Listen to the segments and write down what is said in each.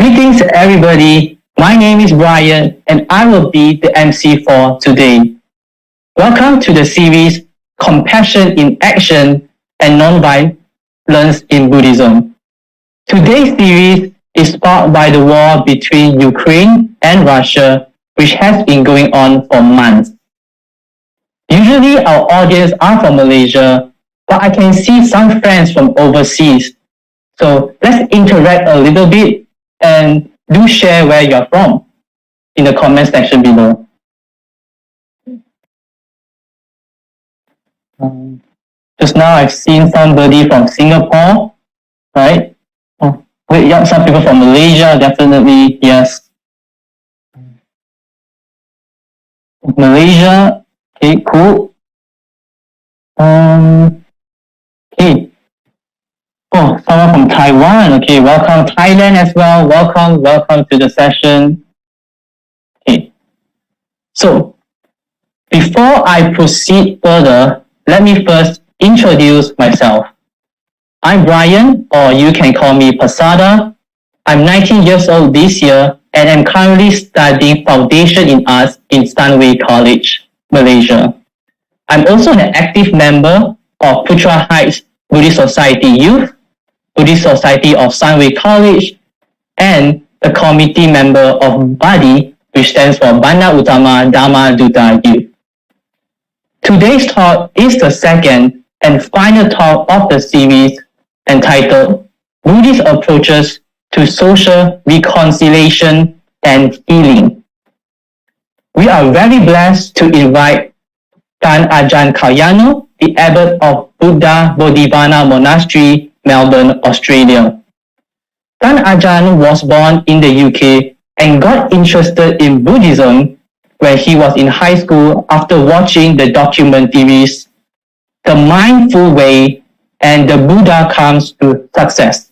Greetings everybody, my name is Brian and I will be the MC for today. Welcome to the series Compassion in Action and Non-Violence in Buddhism. Today's series is sparked by the war between Ukraine and Russia, which has been going on for months. Usually our audience are from Malaysia, but I can see some friends from overseas. So let's interact a little bit and do share where you're from in the comment section below. Just now I've seen somebody from Singapore, right? Oh, wait, yeah, some people from Malaysia, definitely, yes. Malaysia, okay, cool. Okay. Oh, someone from Taiwan. Okay, welcome. Thailand as well. Welcome to the session. Okay. So, before I proceed further, let me first introduce myself. I'm Brian, or you can call me Pasada. I'm 19 years old this year, and I'm currently studying Foundation in Arts in Sunway College, Malaysia. I'm also an active member of Putra Heights Buddhist Society Youth, Buddhist Society of Sunway College, and a committee member of BADI, which stands for Banda Utama Dhamma Duta Youth. Today's talk is the second and final talk of the series entitled Buddhist Approaches to Social Reconciliation and Healing. We are very blessed to invite Ajahn Kalyano, the Abbot of Buddha Bodhivana Monastery, Melbourne, Australia. Ajahn was born in the UK and got interested in Buddhism when he was in high school after watching the documentaries The Mindful Way and The Buddha Comes to Success,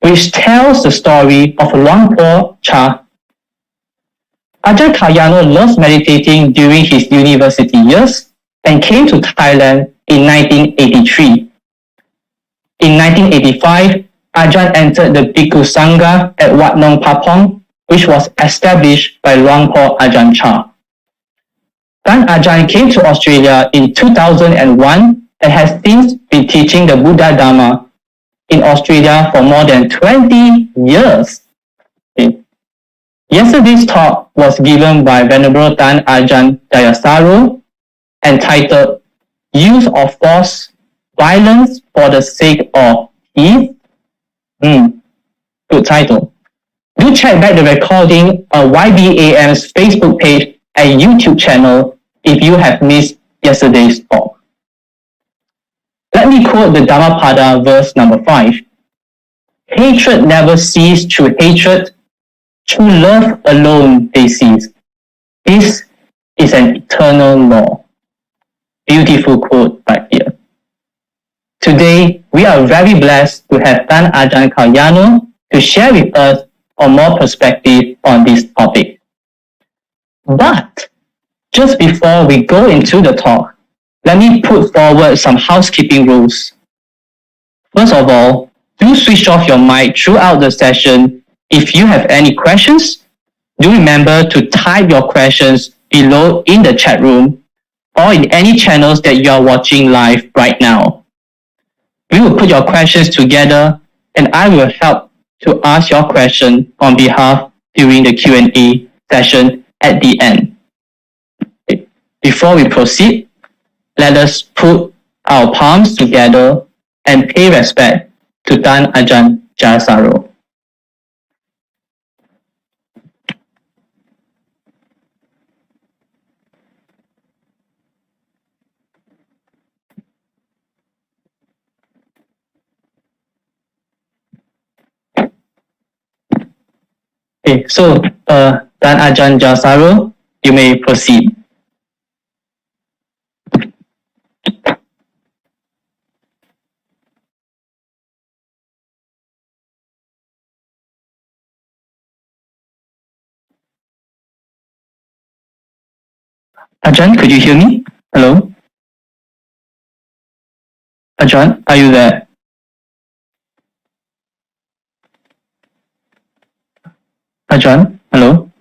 which tells the story of Luangpo Cha. Ajahn Kalyano loves meditating during his university years and came to Thailand in 1983. In 1985, Ajahn entered the Bhikkhu Sangha at Wat Nong Papong, which was established by Luangpo Ajahn Chah. Then Ajahn came to Australia in 2001 and has since been teaching the Buddha Dhamma in Australia for more than 20 years. Okay. Yesterday's talk was given by Venerable Tan Ajahn Jayasaro, entitled Use of Force, Violence for the Sake of Peace. Good title. Do check back the recording on YBAM's Facebook page and YouTube channel if you have missed yesterday's talk. Let me quote the Dhammapada verse number 5. Hatred never ceases through hatred, through love alone they cease. This is an eternal law. Beautiful quote right here. Today, we are very blessed to have Tan Ajahn Kalyano to share with us on more perspective on this topic. But, just before we go into the talk, let me put forward some housekeeping rules. First of all, do switch off your mic throughout the session. If you have any questions, do remember to type your questions below in the chat room or in any channels that you are watching live right now. We will put your questions together and I will help to ask your question on behalf during the Q&A session at the end. Before we proceed, let us put our palms together and pay respect to Tan Ajahn Jayasaro. Okay, so Tan Ajahn Jayasaro, you may proceed. Ajahn, could you hear me? Hello? Ajahn, are you there? Ajahn, hello.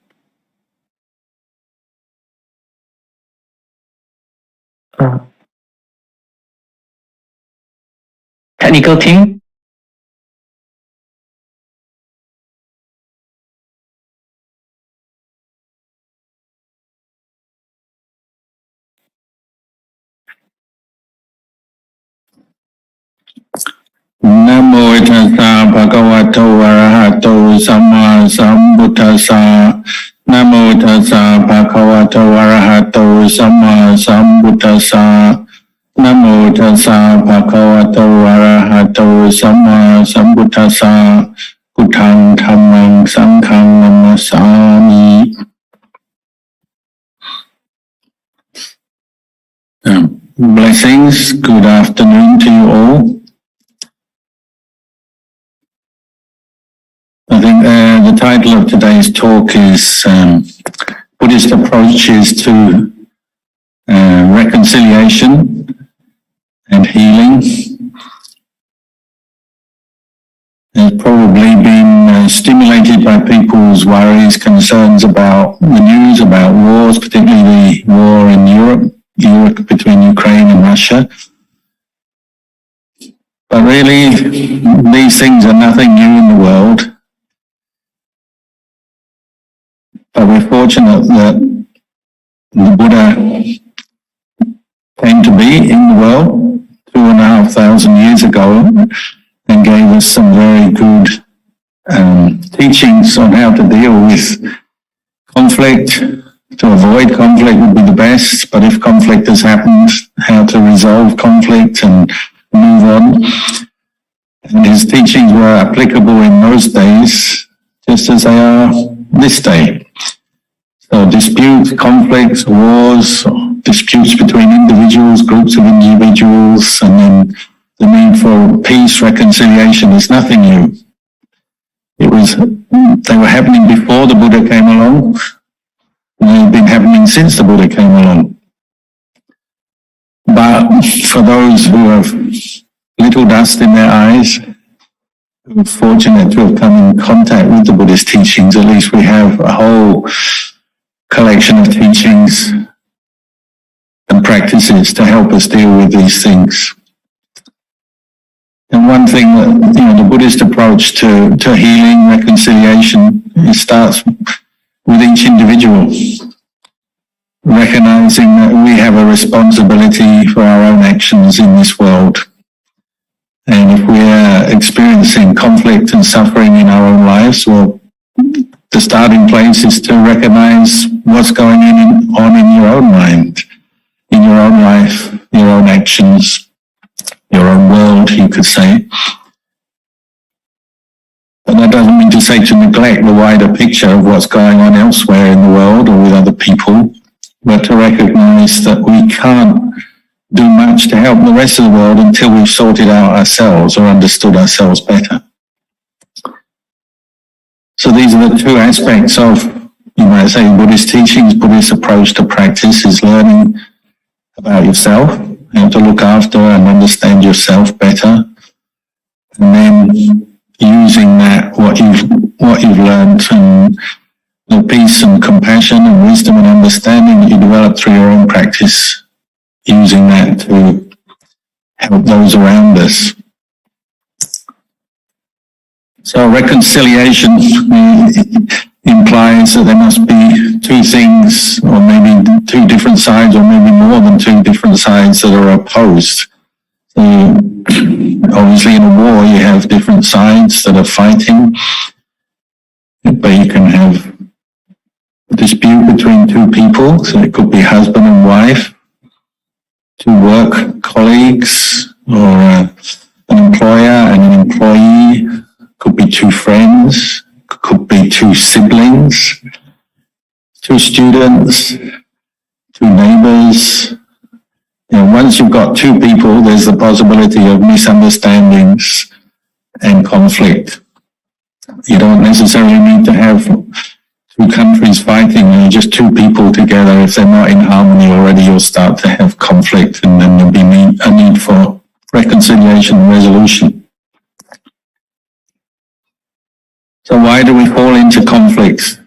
Technical team. Namo tassa bhagavato arahato samma sambuddhassa. Namo tassa bhagavato arahato samma sambuddhassa. Namo tassa bhagavato arahato samma sambuddhassa. Buddhang dhammang sanghang namasami. Blessings, good afternoon to you all. I think the title of today's talk is Buddhist Approaches to Reconciliation and Healing. It's probably been stimulated by people's worries, concerns about the news, about wars, particularly the war in Europe between Ukraine and Russia. But really, these things are nothing new in the world. But we're fortunate that the Buddha came to be in the world 2,500 years ago and gave us some very good teachings on how to deal with conflict. To avoid conflict would be the best, but if conflict has happened, how to resolve conflict and move on. And his teachings were applicable in those days just as they are this day. So disputes, conflicts, wars, disputes between individuals, groups of individuals, and then the need for peace, reconciliation is nothing new. They were happening before the Buddha came along, and they've been happening since the Buddha came along. But for those who have little dust in their eyes, who are fortunate to have come in contact with the Buddhist teachings, at least we have a whole collection of teachings and practices to help us deal with these things. And one thing that, the Buddhist approach to healing, reconciliation, it starts with each individual, recognizing that we have a responsibility for our own actions in this world. And if we are experiencing conflict and suffering in our own lives, well, the starting place is to recognize what's going on in your own mind, in your own life, your own actions, your own world, you could say. But that doesn't mean to say to neglect the wider picture of what's going on elsewhere in the world or with other people, but to recognize that we can't do much to help the rest of the world until we've sorted out ourselves or understood ourselves better. So these are the two aspects of, you might say, Buddhist teachings. Buddhist approach to practice is learning about yourself, how to look after and understand yourself better, and then using that, what you've learned, and the peace and compassion and wisdom and understanding that you develop through your own practice, using that to help those around us. So reconciliation implies that there must be two things, or maybe two different sides, or maybe more than two different sides that are opposed. So obviously in a war you have different sides that are fighting, but you can have a dispute between two people, so it could be husband and wife, two work colleagues, or an employer and an employee, could be two friends, could be two siblings, two students, two neighbors. Once you've got two people, there's the possibility of misunderstandings and conflict. You don't necessarily need to have two countries fighting, just two people together. If they're not in harmony already, you'll start to have conflict, and then there'll be a need for reconciliation and resolution. So why do we fall into conflicts?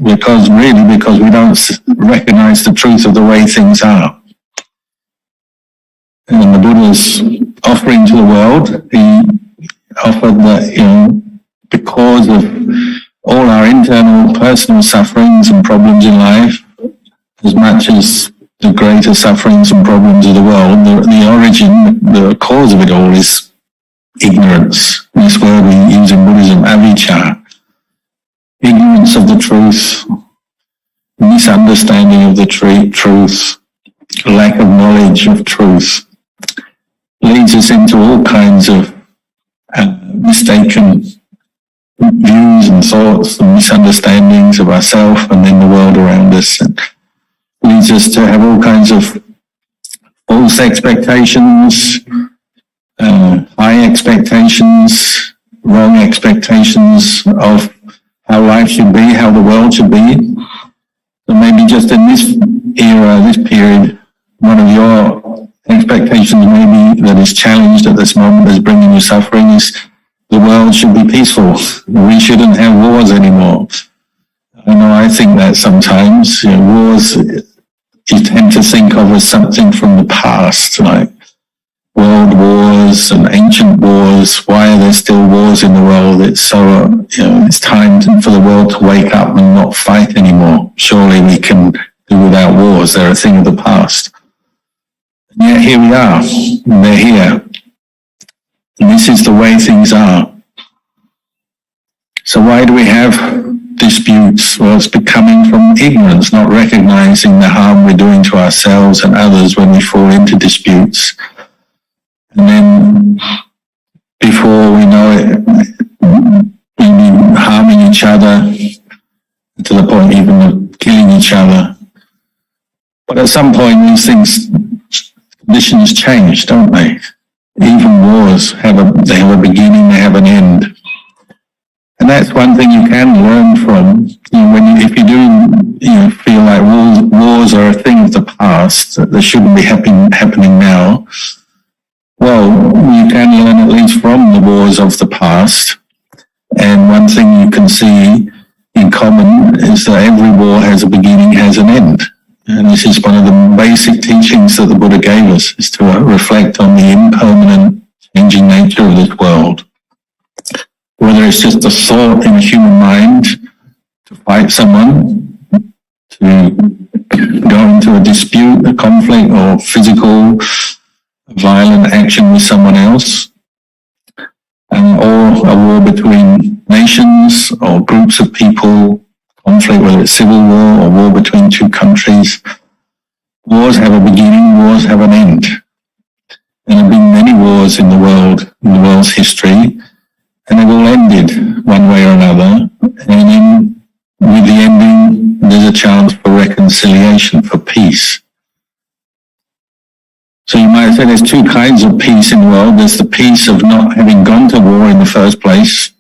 Because we don't recognize the truth of the way things are. And the Buddha's offering to the world, he offered that, because of all our internal personal sufferings and problems in life, as much as the greater sufferings and problems of the world, the origin, the cause of it all is ignorance. This word we use in Buddhism, avijja. Ignorance of the truth, misunderstanding of the truth, lack of knowledge of truth, leads us into all kinds of mistaken views and thoughts and misunderstandings of ourselves and then the world around us, and leads us to have all kinds of false expectations, high expectations, wrong expectations of how life should be, how the world should be. So maybe just in this era, this period, one of your expectations maybe that is challenged at this moment, that's bringing you suffering, is the world should be peaceful. We shouldn't have wars anymore. I know I think that sometimes. Wars, you tend to think of as something from the past, like world wars and ancient wars. Why are there still wars in the world? It's so, it's time for the world to wake up and not fight anymore. Surely we can do without wars. They're a thing of the past. And yet here we are, and they're here. And this is the way things are. So why do we have disputes? Well, it's becoming from ignorance, not recognizing the harm we're doing to ourselves and others when we fall into disputes. And then before we know it, we're harming each other to the point even of killing each other. But at some point these conditions change, don't they? Even wars have a beginning, they have an end. And that's one thing you can learn from. If you do feel like wars are a thing of the past, that they shouldn't be happening now, well, you can learn at least from the wars of the past. And one thing you can see in common is that every war has a beginning, has an end. And this is one of the basic teachings that the Buddha gave us, is to reflect on the impermanent, changing nature of this world. Whether it's just a thought in a human mind to fight someone, to go into a dispute, a conflict, or physical, violent action with someone else, or a war between nations or groups of people, conflict, whether it's civil war or war between two countries. Wars have a beginning, wars have an end. And there have been many wars in the world's history, and they've all ended one way or another. And then with the ending, there's a chance for reconciliation, for peace. So you might say there's two kinds of peace in the world. There's the peace of not having gone to war in the first place.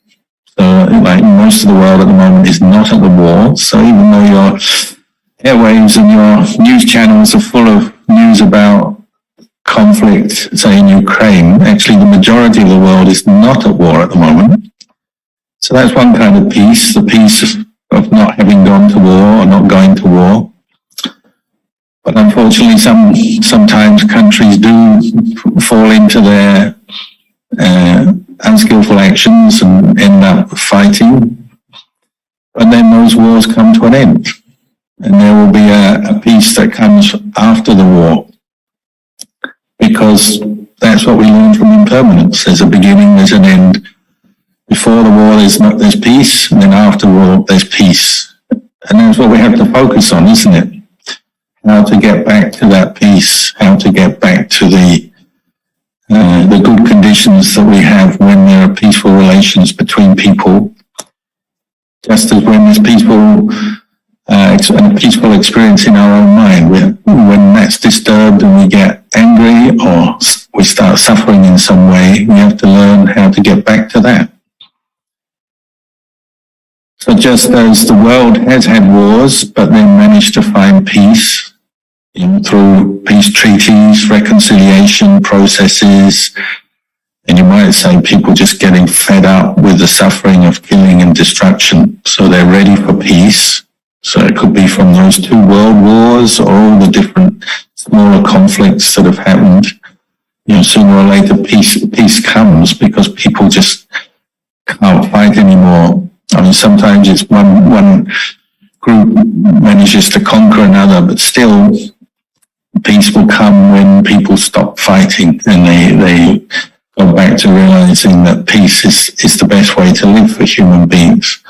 So like most of the world at the moment is not at the war. So even though your airwaves and your news channels are full of news about conflict, say in Ukraine, actually the majority of the world is not at war at the moment. So that's one kind of peace, the peace of not having gone to war or not going to war. But unfortunately, sometimes countries do fall into their unskillful actions and end up fighting. But then those wars come to an end. And there will be a peace that comes after the war. Because that's what we learn from impermanence. There's a beginning, there's an end. Before the war, there's peace, and then after the war, there's peace. And that's what we have to focus on, isn't it? How to get back to that peace, how to get back to the good conditions that we have when there are peaceful relations between people. Just as when there's a peaceful experience in our own mind, when that's disturbed and we get angry or we start suffering in some way, we have to learn how to get back to that. So just as the world has had wars, but then managed to find peace through peace treaties, reconciliation processes, And you might say people just getting fed up with the suffering of killing and destruction, so they're ready for peace. So it could be from those 2 world wars or all the different smaller conflicts that have happened. Sooner or later peace comes because people just can't fight anymore. I mean, sometimes it's one group manages to conquer another, but still peace will come when people stop fighting and they go back to realizing that peace is the best way to live for human beings.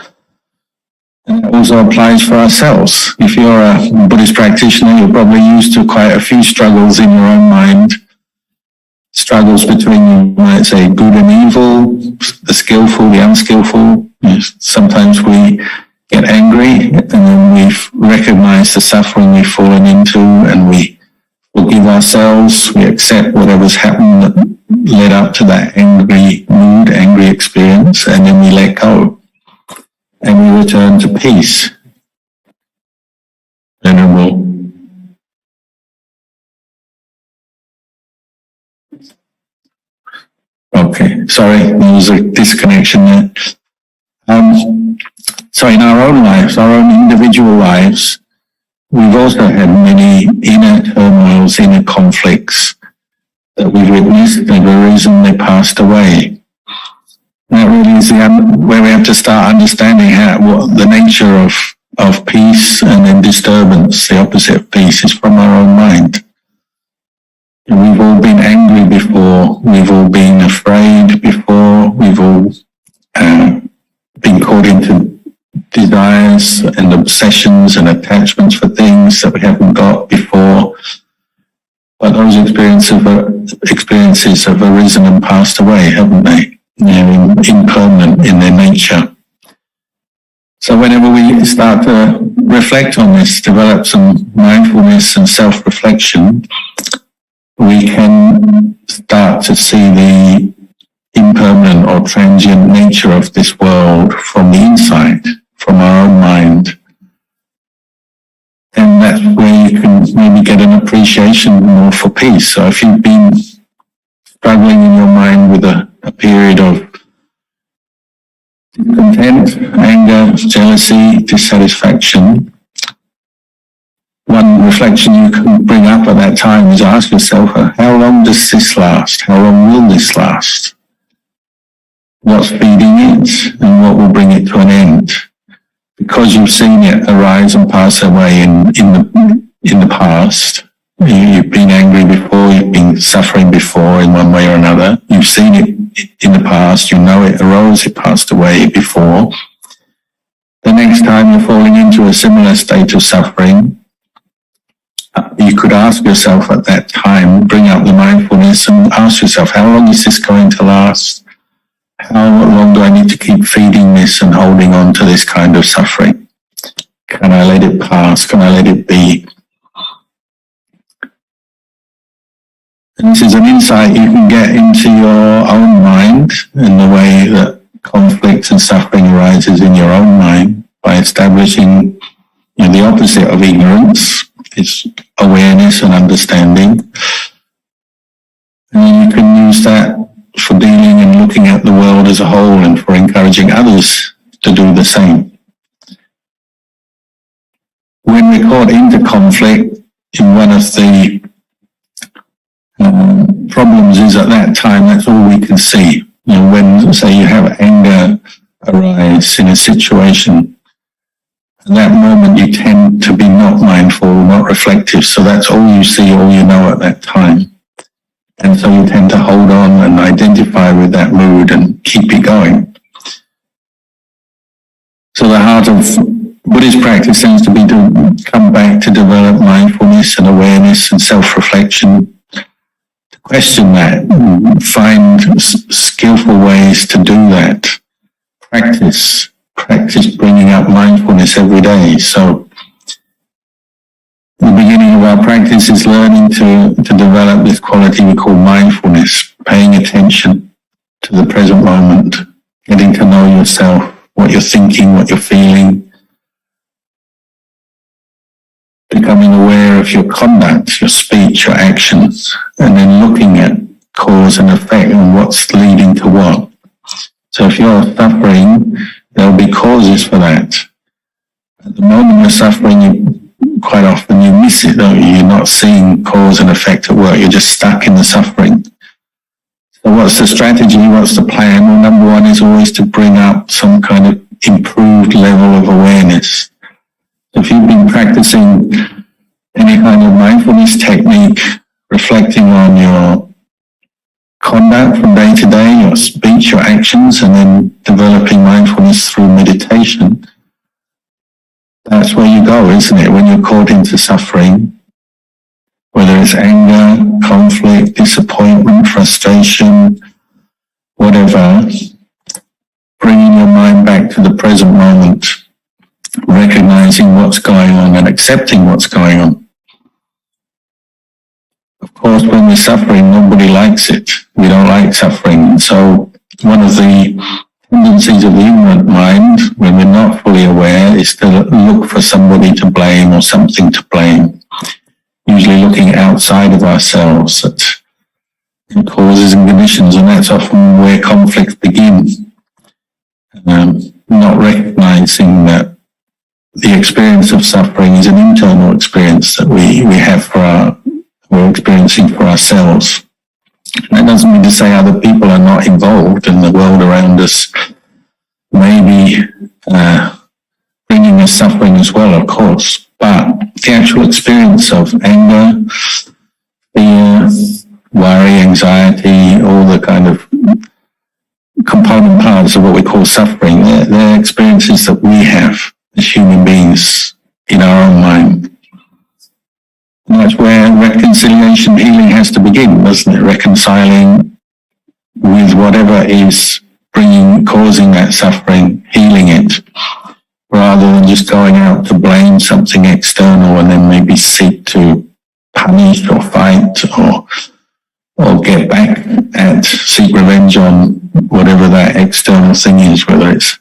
And it also applies for ourselves. If you're a Buddhist practitioner, you're probably used to quite a few struggles in your own mind. Struggles between, you might say, good and evil, the skillful, the unskillful. Sometimes we get angry and then we recognize the suffering we've fallen into and we forgive ourselves, we accept whatever's happened that led up to that angry mood, angry experience, and then we let go. And we return to peace. Venerable. Okay, sorry, there was a disconnection there. So in our own lives, our own individual lives, we've also had many inner turmoils, inner conflicts that we've witnessed, and the reason they passed away. That really is where we have to start understanding what the nature of peace and then disturbance, the opposite of peace, is from our own mind. We've all been angry before, we've all been afraid before, we've all been caught into desires and obsessions and attachments for things that we haven't got before. But those experiences have arisen and passed away, haven't they? They're impermanent in their nature. So whenever we start to reflect on this, develop some mindfulness and self-reflection, we can start to see the impermanent or transient nature of this world from the inside, from our own mind. And that's where you can maybe get an appreciation more for peace. So if you've been struggling in your mind with a period of discontent, anger, jealousy, dissatisfaction, one reflection you can bring up at that time is ask yourself, how long does this last? How long will this last? What's feeding it and what will bring it to an end? Because you've seen it arise and pass away in the past, you've been angry before, you've been suffering before in one way or another, you've seen it in the past, you know it arose, it passed away before. The next time you're falling into a similar state of suffering, you could ask yourself at that time, bring up the mindfulness and ask yourself, how long is this going to last? How long do I need to keep feeding this and holding on to this kind of suffering? Can I let it pass? Can I let it be? And this is an insight you can get into your own mind and the way that conflict and suffering arises in your own mind by establishing the opposite of ignorance is awareness and understanding. And you can use that for dealing and looking at the world as a whole and for encouraging others to do the same. When we're caught into conflict, in one of the problems is at that time, that's all we can see. When, say, you have anger arise in a situation, at that moment you tend to be not mindful, not reflective, so that's all you see, all you know at that time. And so you tend to hold on and identify with that mood and keep it going. So the heart of Buddhist practice seems to be to come back to develop mindfulness and awareness and self-reflection, to question that, find skillful ways to do that, practice bringing up mindfulness every day. So the beginning of our practice is learning to develop this quality we call mindfulness, paying attention to the present moment, getting to know yourself, what you're thinking, what you're feeling, becoming aware of your conduct, your speech, your actions, and then looking at cause and effect and what's leading to what. So if you're suffering, there'll be causes for that. At the moment you're suffering, quite often you miss it, don't you? You're not seeing cause and effect at work. You're just stuck in the suffering. So what's the strategy? What's the plan? Well, number one is always to bring up some kind of improved level of awareness. If you've been practicing any kind of mindfulness technique, reflecting on your conduct from day to day, your speech, your actions, and then developing mindfulness through meditation, that's where you go, isn't it? When you're caught into suffering, whether it's anger, conflict, disappointment, frustration, whatever, bringing your mind back to the present moment, recognizing what's going on and accepting what's going on. Of course, when we're suffering, nobody likes it. We don't like suffering. So one of the tendencies of the ignorant mind, when we're not fully aware, is to look for somebody to blame or something to blame, usually looking outside of ourselves at causes and conditions, and that's often where conflicts begin. Not recognizing that the experience of suffering is an internal experience that we have we're experiencing for ourselves. That doesn't mean to say other people are not involved in the world around us, maybe bringing us suffering as well, of course. But the actual experience of anger, fear, worry, anxiety, all the kind of component parts of what we call suffering, they're experiences that we have as human beings in our own mind. And that's where reconciliation, healing has to begin, doesn't it? Reconciling with whatever is causing that suffering, healing it, rather than just going out to blame something external and then maybe seek to punish or fight or get back and seek revenge on whatever that external thing is, whether it's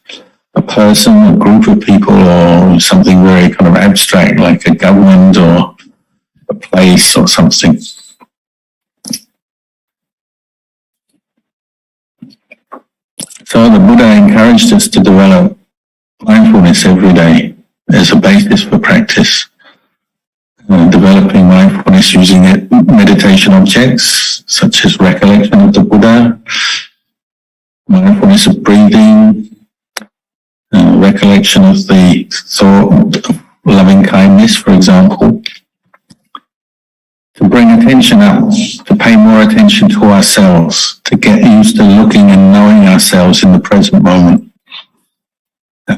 a person, a group of people, or something very kind of abstract like a government or a place or something. So the Buddha encouraged us to develop mindfulness every day as a basis for practice. Developing mindfulness using meditation objects such as recollection of the Buddha, mindfulness of breathing, recollection of the thought of loving kindness, for example. To bring attention up, to pay more attention to ourselves, to get used to looking and knowing ourselves in the present moment.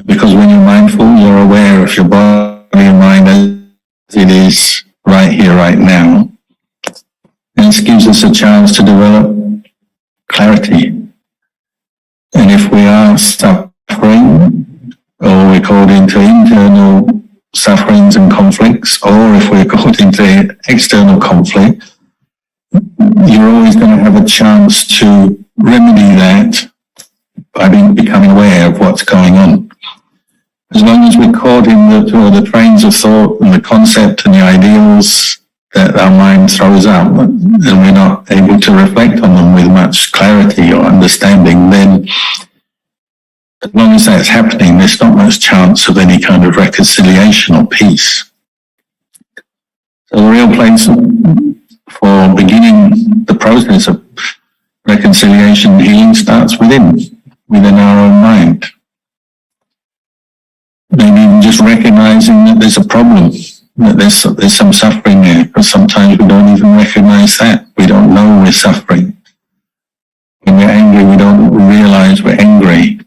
Because when you're mindful, you're aware of your body and mind as it is right here, right now. And this gives us a chance to develop clarity. And if we are suffering, or we're caught into internal sufferings and conflicts, or if we're caught into external conflict, you're always going to have a chance to remedy that by becoming aware of what's going on. As long as we're caught in the trains of thought and the concept and the ideals that our mind throws up, and we're not able to reflect on them with much clarity or understanding, then as long as that's happening, there's not much chance of any kind of reconciliation or peace. So the real place for beginning the process of reconciliation and healing starts within our own mind. Maybe even just recognizing that there's a problem, that there's some suffering there, because sometimes we don't even recognize that. We don't know we're suffering. When we're angry, we don't realize we're angry.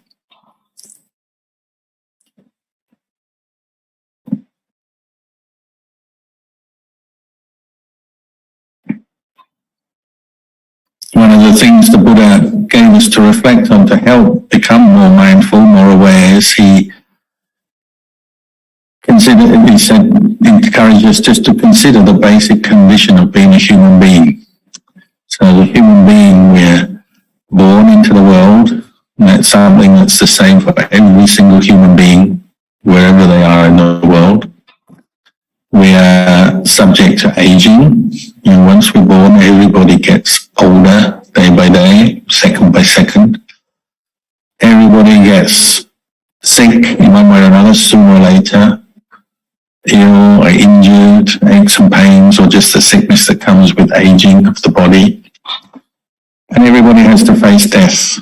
One of the things the Buddha gave us to reflect on to help become more mindful, more aware, is he encouraged us just to consider the basic condition of being a human being. So as a human being, we're born into the world, and that's something that's the same for every single human being, wherever they are in the world. We are subject to aging, and once we're born, everybody gets older day by day, second by second. Everybody gets sick in one way or another sooner or later, ill or injured, aches and pains, or just the sickness that comes with aging of the body. And everybody has to face death.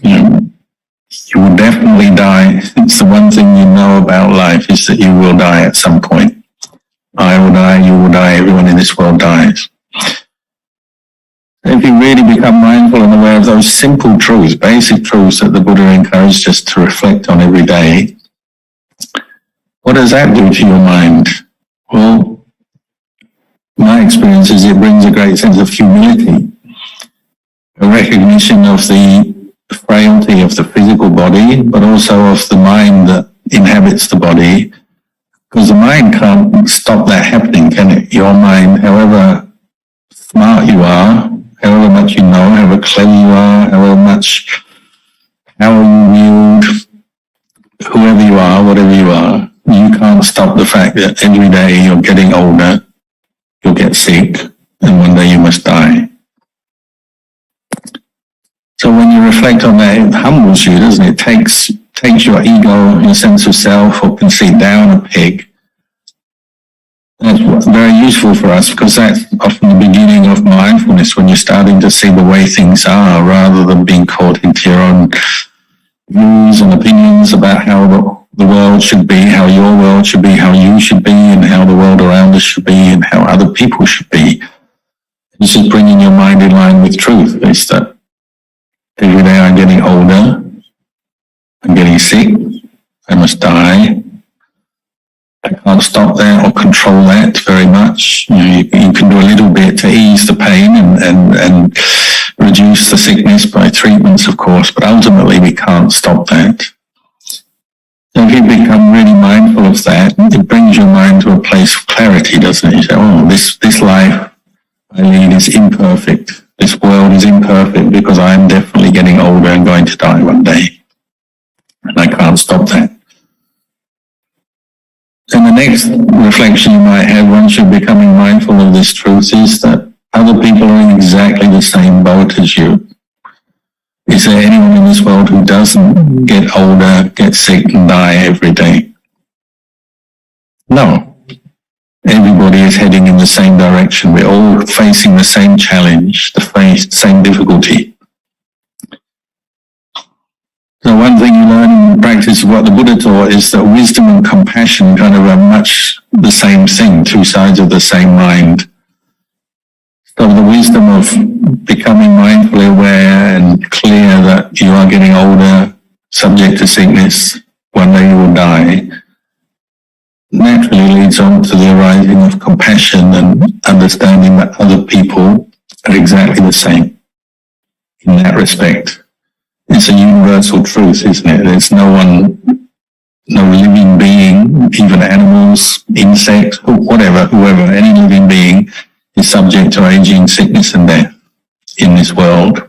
You will definitely die. It's the one thing you know about life, is that you will die at some point. I will die, you will die, everyone in this world dies. If you really become mindful and aware of those simple truths, basic truths that the Buddha encouraged us to reflect on every day, what does that do to your mind? Well, my experience is it brings a great sense of humility, a recognition of the frailty of the physical body, but also of the mind that inhabits the body, because the mind can't stop that happening, can it? Your mind, however smart you are, however much you know, however clever you are, however much power you wield, whoever you are, whatever you are, you can't stop the fact that every day you're getting older, you'll get sick, and one day you must die. So when you reflect on that, it humbles you, doesn't it? Takes your ego, your sense of self or conceit down a peg. That's very useful for us, because that's often the beginning of mindfulness, when you're starting to see the way things are, rather than being caught into your own views and opinions about how the world should be, how your world should be, how you should be, and how the world around us should be, and how other people should be. It's just bringing your mind in line with truth. It's that every day I'm getting older, I'm getting sick, I must die. I can't stop that or control that very much. You can do a little bit to ease the pain and reduce the sickness by treatments, of course, but ultimately we can't stop that. So if you become really mindful of that, it brings your mind to a place of clarity, doesn't it? You say, oh, this life I lead is imperfect. This world is imperfect because I'm definitely getting older and going to die one day. And I can't stop that. And the next reflection you might have once you're becoming mindful of this truth is that other people are in exactly the same boat as you. Is there anyone in this world who doesn't get older, get sick and die every day? No. Everybody is heading in the same direction. We're all facing the same challenge, the same difficulty. So one thing you learn in practice of what the Buddha taught is that wisdom and compassion kind of are much the same thing, two sides of the same mind. So the wisdom of becoming mindfully aware and clear that you are getting older, subject to sickness, one day you will die, naturally leads on to the arising of compassion and understanding that other people are exactly the same in that respect. It's a universal truth, isn't it? There's no living being, even animals, insects, whatever, whoever, any living being is subject to aging, sickness and death in this world.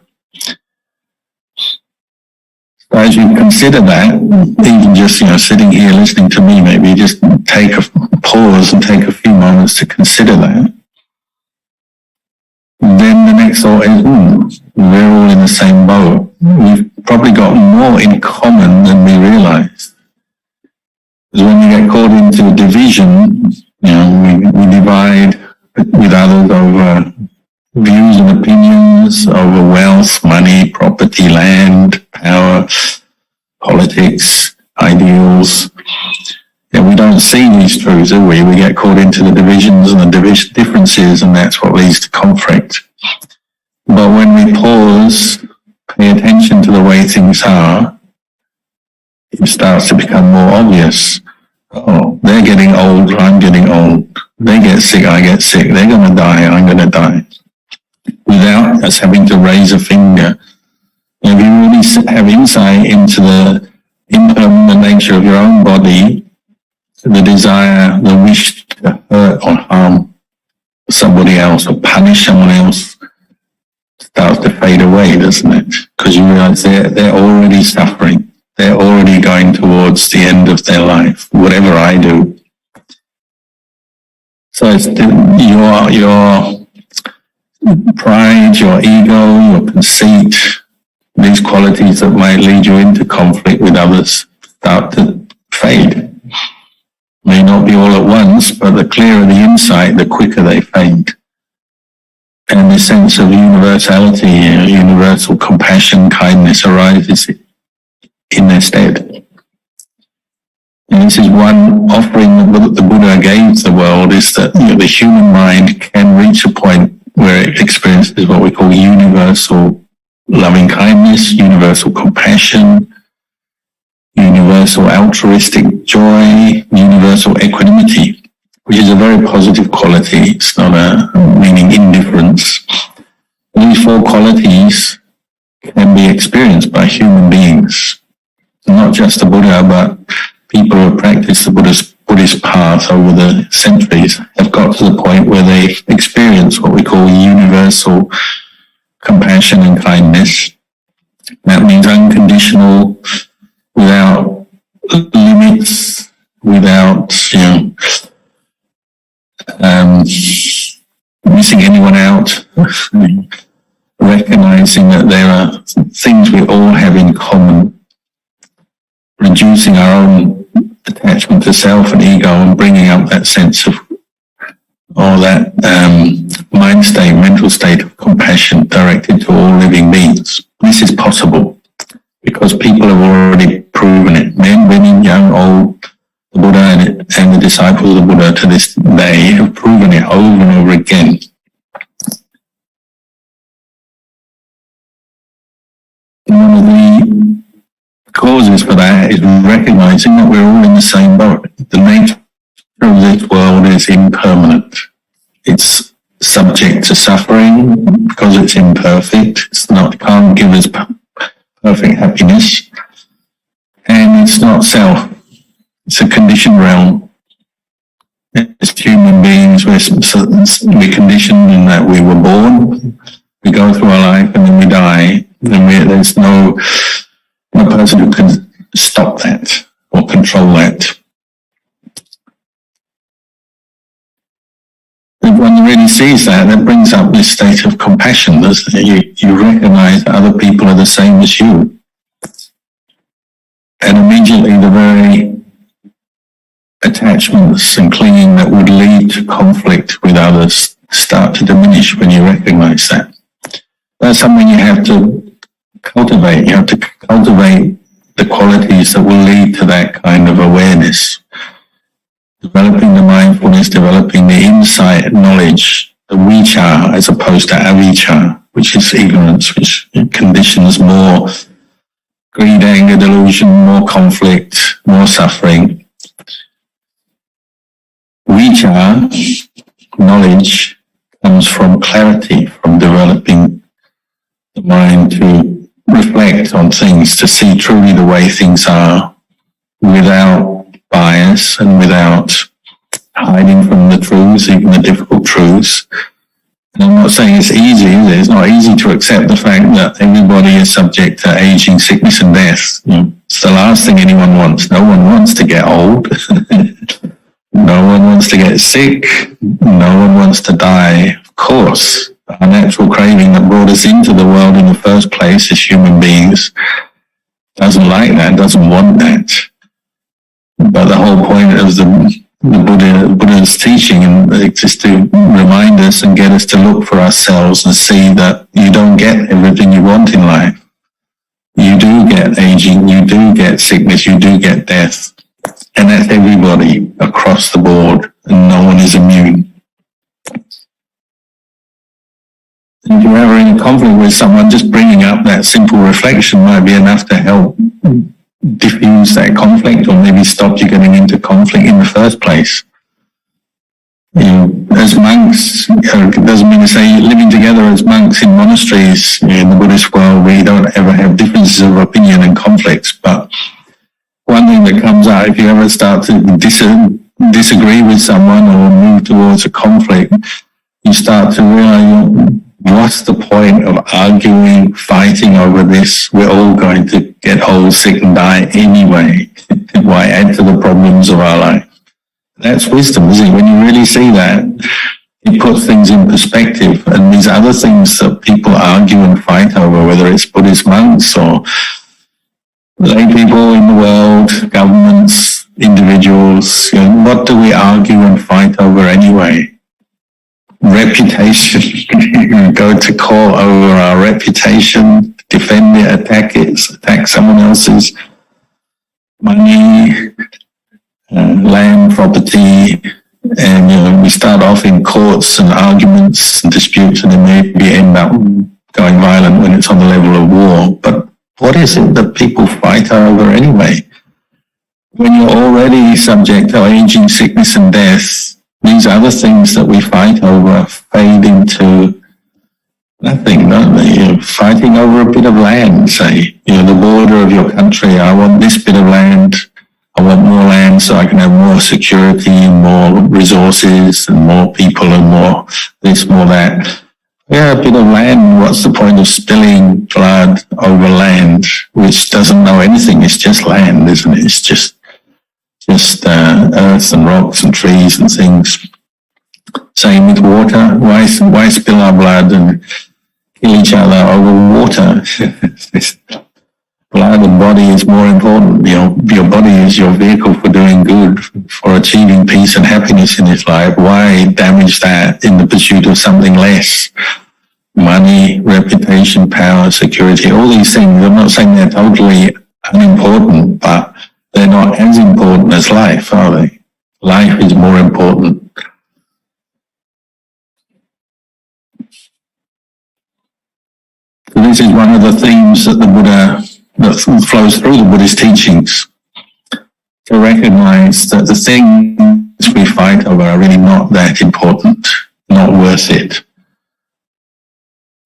So as you consider that, even just, sitting here listening to me, maybe just take a pause and take a few moments to consider that. Then the next thought is, we're all in the same boat. We've probably got more in common than we realize. Because when we get caught into division, we divide with others over views and opinions, over wealth, money, property, land, power, politics, ideals. We don't see these truths, do we? We get caught into the divisions and the differences, and that's what leads to conflict. But when we pause, pay attention to the way things are, it starts to become more obvious. Oh, they're getting old, I'm getting old. They get sick, I get sick. They're going to die, I'm going to die. Without us having to raise a finger. If you really have insight into the impermanent nature of your own body, the desire, the wish to hurt or harm somebody else or punish someone else starts to fade away, doesn't it? Because you realize they're already suffering. They're already going towards the end of their life, whatever I do. So it's your pride, your ego, your conceit, these qualities that might lead you into conflict with others start to fade. May not be all at once, but the clearer the insight, the quicker they fade. And the sense of universality, universal compassion, kindness arises in their stead. And this is one offering that the Buddha gave to the world, is that the human mind can reach a point where it experiences what we call universal loving kindness, universal compassion, universal altruistic joy, universal equanimity, which is a very positive quality. It's not meaning indifference. These four qualities can be experienced by human beings, not just the Buddha, but people who have practiced the Buddhist path over the centuries have got to the point where they experience what we call universal compassion and kindness. That means unconditional, without limits, without missing anyone out, recognizing that there are things we all have in common, reducing our own attachment to self and ego and bringing up that sense of, or that mind state, mental state of compassion directed to all living beings. This is possible because people have already proven it. Men, women, young, old, the Buddha and the disciples of the Buddha to this day have proven it over and over again. One of the causes for that is recognizing that we're all in the same boat. The nature of this world is impermanent. It's subject to suffering because it's imperfect. Can't give us perfect happiness. And it's not self. It's a conditioned realm. As human beings, we're conditioned in that we were born, we go through our life, and then we die. And there's no person who can stop that or control that. If one really sees that, that brings up this state of compassion. You recognize that other people are the same as you. And immediately the very attachments and clinging that would lead to conflict with others start to diminish when you recognize that. That's something you have to cultivate. You have to cultivate the qualities that will lead to that kind of awareness. Developing the mindfulness, developing the insight, knowledge, the vicca as opposed to avicca, which is ignorance, which conditions more greed, anger, delusion, more conflict, more suffering. Vicca, knowledge, comes from clarity, from developing the mind to reflect on things, to see truly the way things are without bias and without hiding from the truths, even the difficult truths. And I'm not saying it's easy, is it? It's not easy to accept the fact that everybody is subject to aging, sickness and death. It's the last thing anyone wants. No one wants to get old. No one wants to get sick. No one wants to die. Of course, our natural craving that brought us into the world in the first place as human beings doesn't like that, doesn't want that. But the whole point of the Buddha's teaching is to remind us and get us to look for ourselves and see that you don't get everything you want in life. You do get aging, you do get sickness, you do get death. And that's everybody across the board, and no one is immune. If you're ever in conflict with someone, just bringing up that simple reflection might be enough to help diffuse that conflict, or maybe stop you getting into conflict in the first place. As monks, it doesn't mean to say living together as monks in monasteries in the Buddhist world, we don't ever have differences of opinion and conflicts. But one thing that comes out, if you ever start to disagree with someone or move towards a conflict, you start to realize, what's the point of arguing, fighting over this? We're all going to get old, sick and die anyway. Why add to the problems of our life? That's wisdom, isn't it? When you really see that, it puts things in perspective. And these other things that people argue and fight over, whether it's Buddhist monks or lay people in the world, governments, individuals, what do we argue and fight over anyway? Reputation. Go to court over our reputation, defend it, attack someone else's money, land, property, and we start off in courts and arguments and disputes, and then maybe end up going violent when it's on the level of war. But what is it that people fight over anyway? When you're already subject to aging, sickness and death, these other things that we fight over fade into nothing, don't they? You're fighting over a bit of land, say, the border of your country. I want this bit of land. I want more land so I can have more security and more resources and more people and more this, more that. Yeah, a bit of land. What's the point of spilling blood over land which doesn't know anything? It's just land, isn't it? It's just earth and rocks and trees and things. Same with water. Why spill our blood and kill each other over water? Blood and body is more important. Your body is your vehicle for doing good, for achieving peace and happiness in this life. Why damage that in the pursuit of something less? Money, reputation, power, security, all these things. I'm not saying they're totally unimportant, but they're not as important as life, are they? Life is more important. So this is one of the themes that the Buddha, that flows through the Buddhist teachings, to recognize that the things we fight over are really not that important, not worth it.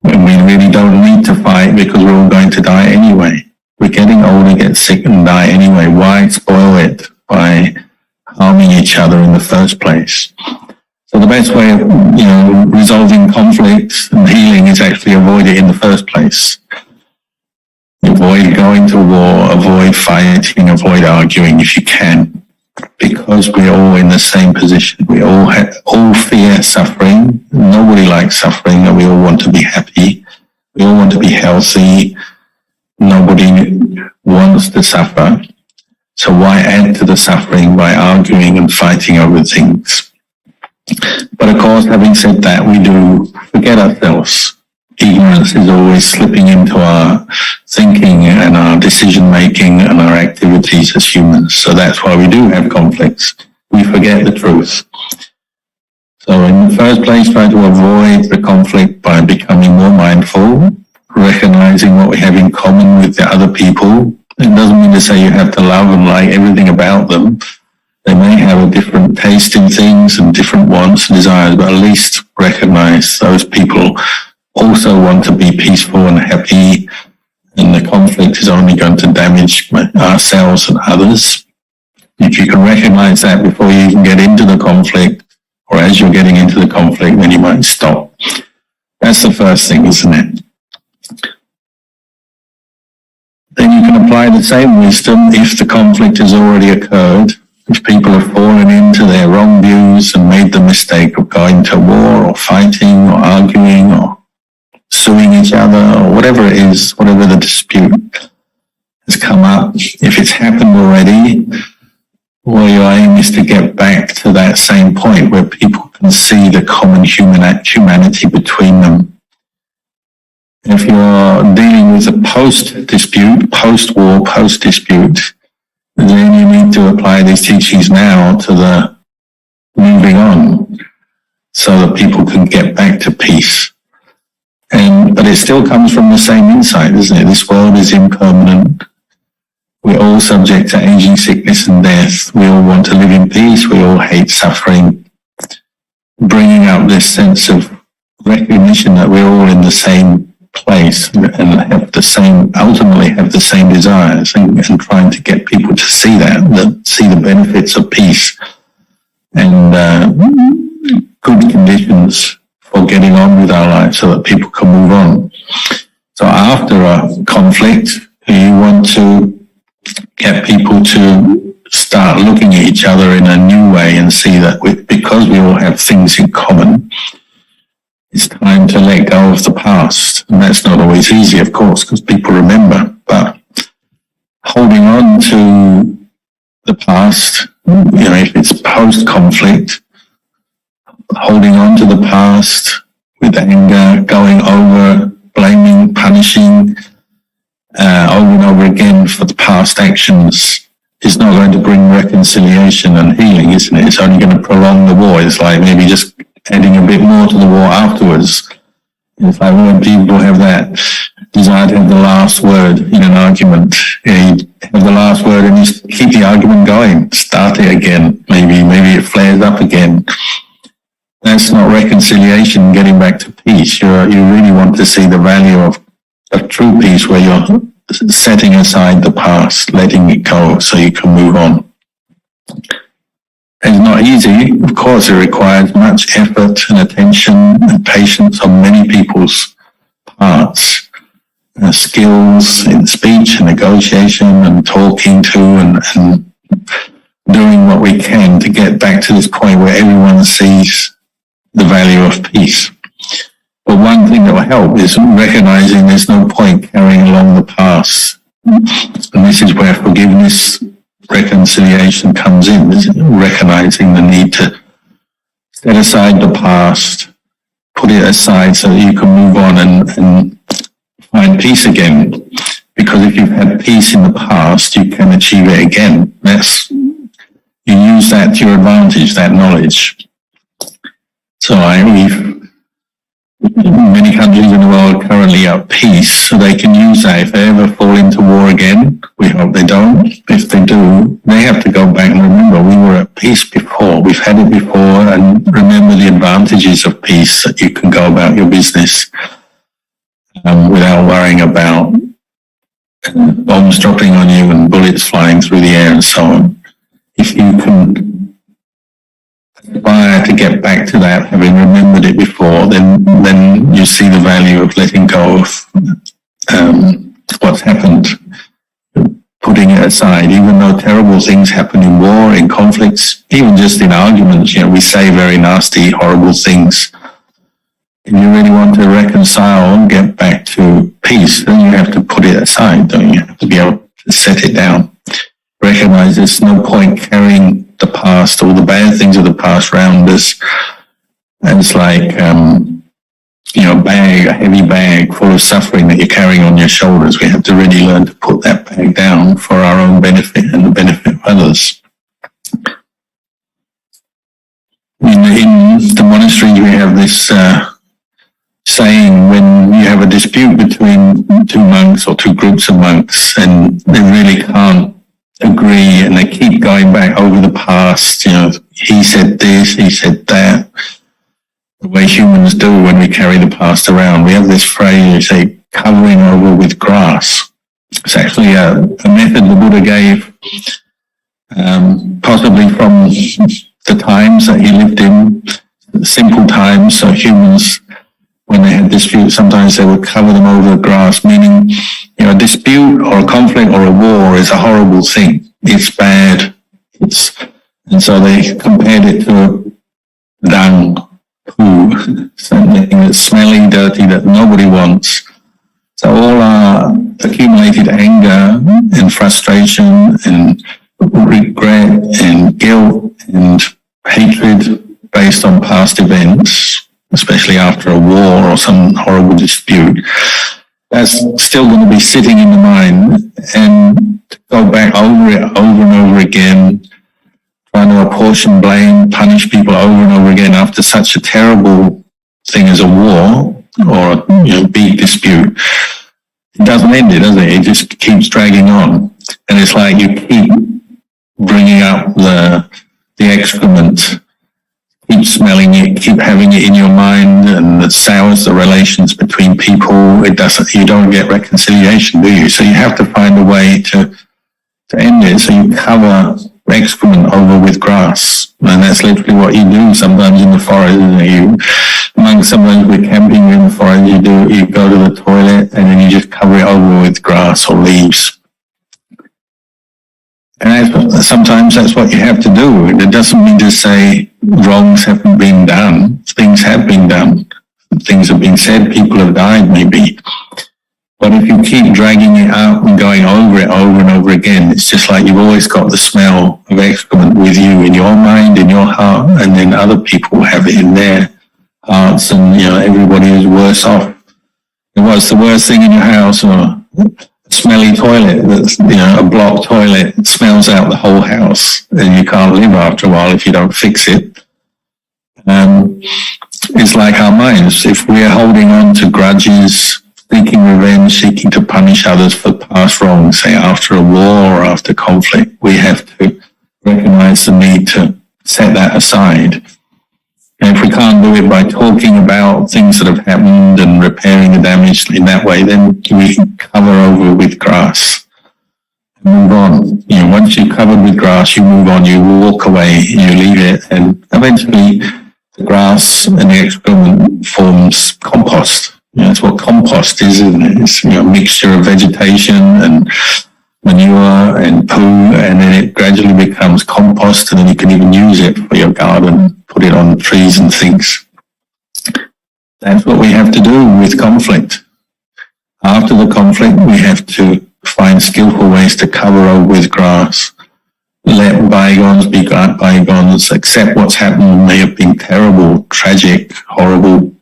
And we really don't need to fight because we're all going to die anyway. We're getting older, get sick and die anyway. Why spoil it by harming each other in the first place? So the best way of, resolving conflict and healing is actually avoid it in the first place. Avoid going to war, avoid fighting, avoid arguing if you can, because we're all in the same position. We all fear suffering. Nobody likes suffering, and we all want to be happy. We all want to be healthy. Nobody wants to suffer. So why add to the suffering by arguing and fighting over things? But of course, having said that, we do forget ourselves. Ignorance is always slipping into our thinking and our decision making and our activities as humans. So that's why we do have conflicts. We forget the truth. So in the first place, try to avoid the conflict by becoming more mindful, recognizing what we have in common with the other people. It doesn't mean to say you have to love and like everything about them. They may have a different taste in things and different wants and desires, but at least recognize those people also want to be peaceful and happy, and the conflict is only going to damage ourselves and others. If you can recognize that before you even get into the conflict, or as you're getting into the conflict, then you might stop. That's the first thing, isn't it? Then you can apply the same wisdom if the conflict has already occurred, if people have fallen into their wrong views and made the mistake of going to war or fighting or arguing or suing each other or whatever it is, whatever the dispute has come up. If it's happened already, well, your aim is to get back to that same point where people can see the common humanity between them. If you're dealing with a post-dispute, post-war, post-dispute, then you need to apply these teachings now to the moving on so that people can get back to peace. But it still comes from the same insight, isn't it? This world is impermanent. We're all subject to aging, sickness and death. We all want to live in peace. We all hate suffering. Bringing up this sense of recognition that we're all in the same place and have the same, ultimately have the same desires, and trying to get people to see that see the benefits of peace and good conditions for getting on with our lives so that people can move on. So after a conflict, you want to get people to start looking at each other in a new way and see that because we all have things in common, it's time to let go of the past. And that's not always easy, of course, because people remember. But holding on to the past, if it's post-conflict, holding on to the past with anger, going over, blaming, punishing over and over again for the past actions is not going to bring reconciliation and healing, isn't it? It's only going to prolong the war. It's like maybe just adding a bit more to the war afterwards. It's like when people have that desire to have the last word in an argument, you have the last word and you keep the argument going, start it again, maybe it flares up again. That's not reconciliation, getting back to peace. You really want to see the value of true peace, where you're setting aside the past, letting it go so you can move on. It's not easy. Of course, it requires much effort and attention and patience on many people's parts. Skills in speech and negotiation and talking to and doing what we can to get back to this point where everyone sees the value of peace. But one thing that will help is recognizing there's no point carrying along the past. And this is where forgiveness, reconciliation comes in, recognizing the need to set aside the past, put it aside so that you can move on and find peace again. Because if you've had peace in the past, you can achieve it again. You use that to your advantage, that knowledge. So many countries in the world currently are at peace, so they can use that. If they ever fall into war again, we hope they don't. If they do, they have to go back and remember we were at peace before. We've had it before, and remember the advantages of peace, that you can go about your business without worrying about bombs dropping on you and bullets flying through the air and so on. If you can aspire to get back to that, having remembered it before, then you see the value of letting go of what's happened, putting it aside. Even though terrible things happen in war, in conflicts, even just in arguments, we say very nasty, horrible things. If you really want to reconcile and get back to peace, then you have to put it aside, don't you? You have to be able to set it down. Recognize there's no point carrying the past, all the bad things of the past around us. And it's like, a heavy bag full of suffering that you're carrying on your shoulders. We have to really learn to put that bag down for our own benefit and the benefit of others. In the monasteries, we have this saying, when you have a dispute between two monks or two groups of monks and they really can't agree and they keep going back over the past, he said this, he said that, the way humans do when we carry the past around. We have this phrase, we say, covering over with grass. It's actually a method the Buddha gave, possibly from the times that he lived in, simple times. So humans, when they had disputes, sometimes they would cover them over with grass, meaning, a dispute or a conflict or a war is a horrible thing. It's bad. And so they compared it to dung, poo, something that's smelly, dirty, that nobody wants. So all our accumulated anger and frustration and regret and guilt and hatred based on past events, especially after a war or some horrible dispute, that's still going to be sitting in the mind, and to go back over it over and over again, trying to apportion blame, punish people over and over again after such a terrible thing as a war or a big dispute, it doesn't end it, does it? It just keeps dragging on. And it's like you keep bringing up the excrement, keep smelling it, keep having it in your mind, and it sours the relations between people. You don't get reconciliation, do you? So you have to find a way to end it. So you cover excrement over with grass. And that's literally what you do sometimes in the forest, isn't it? Sometimes we're camping in the forest, you go to the toilet and then you just cover it over with grass or leaves. And sometimes that's what you have to do. It doesn't mean to say wrongs haven't been done. Things have been done. Things have been said. People have died, maybe. But if you keep dragging it out and going over it over and over again, it's just like you've always got the smell of excrement with you in your mind, in your heart, and then other people have it in their hearts, and everybody is worse off. What's the worst thing in your house? Or a smelly toilet that's a blocked toilet. It smells out the whole house, and you can't live after a while if you don't fix it. It's like our minds. If we're holding on to grudges, seeking revenge, seeking to punish others for past wrongs, say after a war or after conflict, we have to recognize the need to set that aside. And if we can't do it by talking about things that have happened and repairing the damage in that way, then we cover over with grass and move on. Once you're covered with grass, you move on, you walk away, you leave it, and eventually the grass and the excrement forms compost. That's what compost is, isn't it? It's a mixture of vegetation and manure and poo, and then it gradually becomes compost, and then you can even use it for your garden, put it on trees and things. That's what we have to do with conflict. After the conflict, we have to find skillful ways to cover over with grass. Let bygones be bygones, accept what's happened may have been terrible, tragic, horrible,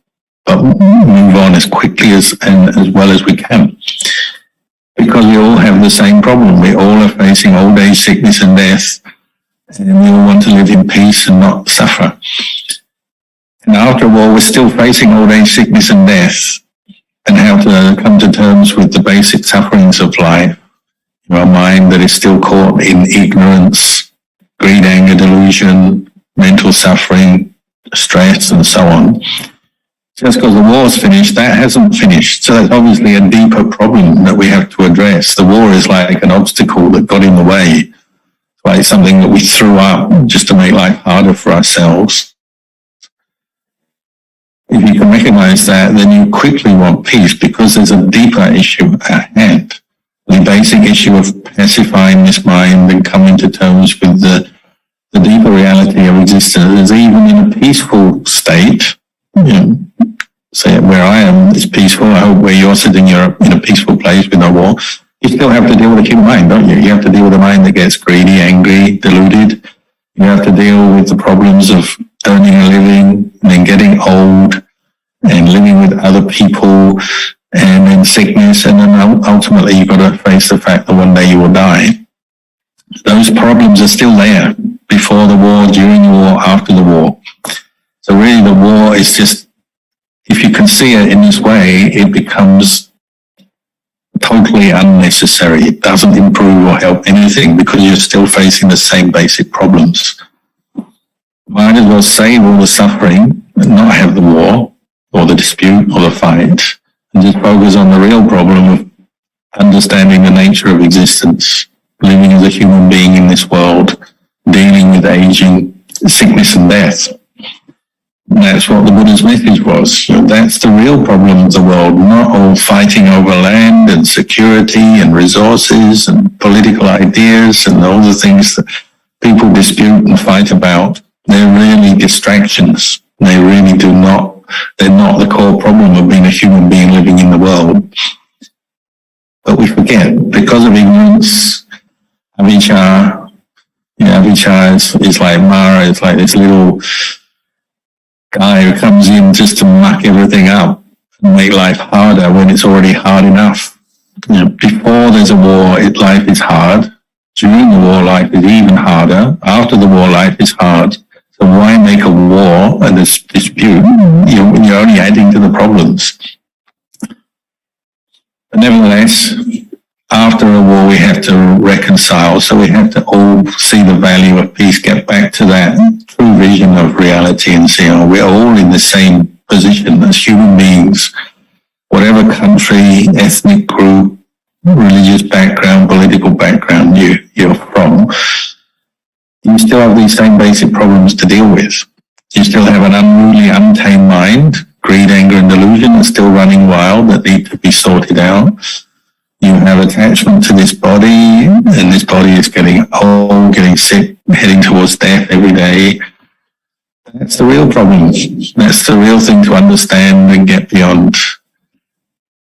but move on as quickly as well as we can. Because we all have the same problem. We all are facing old age, sickness and death, and we all want to live in peace and not suffer. And after a while, we're still facing old age, sickness and death, and how to come to terms with the basic sufferings of life. Our mind that is still caught in ignorance, greed, anger, delusion, mental suffering, stress, and so on. Just because the war's finished, that hasn't finished. So that's obviously a deeper problem that we have to address. The war is like an obstacle that got in the way. It's like something that we threw up just to make life harder for ourselves. If you can recognize that, then you quickly want peace, because there's a deeper issue at hand. The basic issue of pacifying this mind and coming to terms with the deeper reality of existence is even in a peaceful state. Say where I am is peaceful. I hope where you're sitting, you're in a peaceful place with no war. You still have to deal with the human mind, don't you? You have to deal with the mind that gets greedy, angry, deluded. You have to deal with the problems of earning a living and then getting old and living with other people and then sickness. And then ultimately you've got to face the fact that one day you will die. Those problems are still there before the war, during the war, after the war. So really the war is just, if you can see it in this way, it becomes totally unnecessary. It doesn't improve or help anything because you're still facing the same basic problems. Might as well save all the suffering and not have the war or the dispute or the fight, and just focus on the real problem of understanding the nature of existence, living as a human being in this world, dealing with aging, sickness and death. And that's what the Buddha's message was. That's the real problem of the world, not all fighting over land and security and resources and political ideas and all the things that people dispute and fight about. They're really distractions. They really they're not the core problem of being a human being living in the world. But we forget, because of ignorance, avijja, avijja is like Mara, it's like this little guy who comes in just to muck everything up and make life harder when it's already hard enough. Before there's a war, life is hard. During the war, life is even harder. After the war, life is hard. So why make a war and a dispute? You're only adding to the problems. But nevertheless, after a war, we have to reconcile. So we have to all see the value of peace, get back to that true vision of reality and see, we're all in the same position as human beings. Whatever country, ethnic group, religious background, political background you're from, you still have these same basic problems to deal with. You still have an unruly, untamed mind, greed, anger and delusion are still running wild that need to be sorted out. you have attachment to this body, and this body is getting old, getting sick, heading towards death every day. That's the real problem. That's the real thing to understand and get beyond.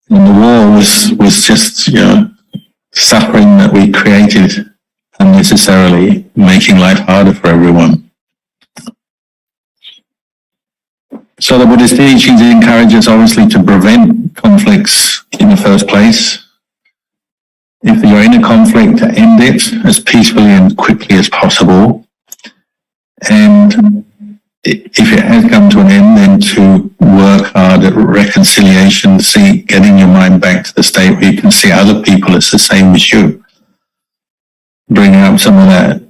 And the war was just, suffering that we created unnecessarily, making life harder for everyone. So the Buddhist teachings encourage us obviously to prevent conflicts in the first place. If you're in a conflict, to end it as peacefully and quickly as possible. And if it has come to an end, then to work hard at reconciliation, getting your mind back to the state where you can see other people as the same as you. Bring out some of that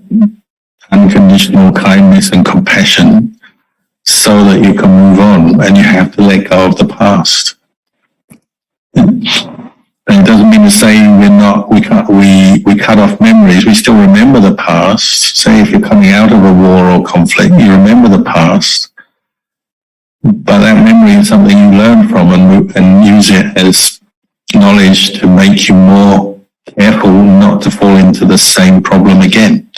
unconditional kindness and compassion so that you can move on, and you have to let go of the past. And it doesn't mean to say we cut off memories. We still remember the past. Say if you're coming out of a war or conflict, you remember the past. But that memory is something you learn from and use it as knowledge to make you more careful not to fall into the same problem again.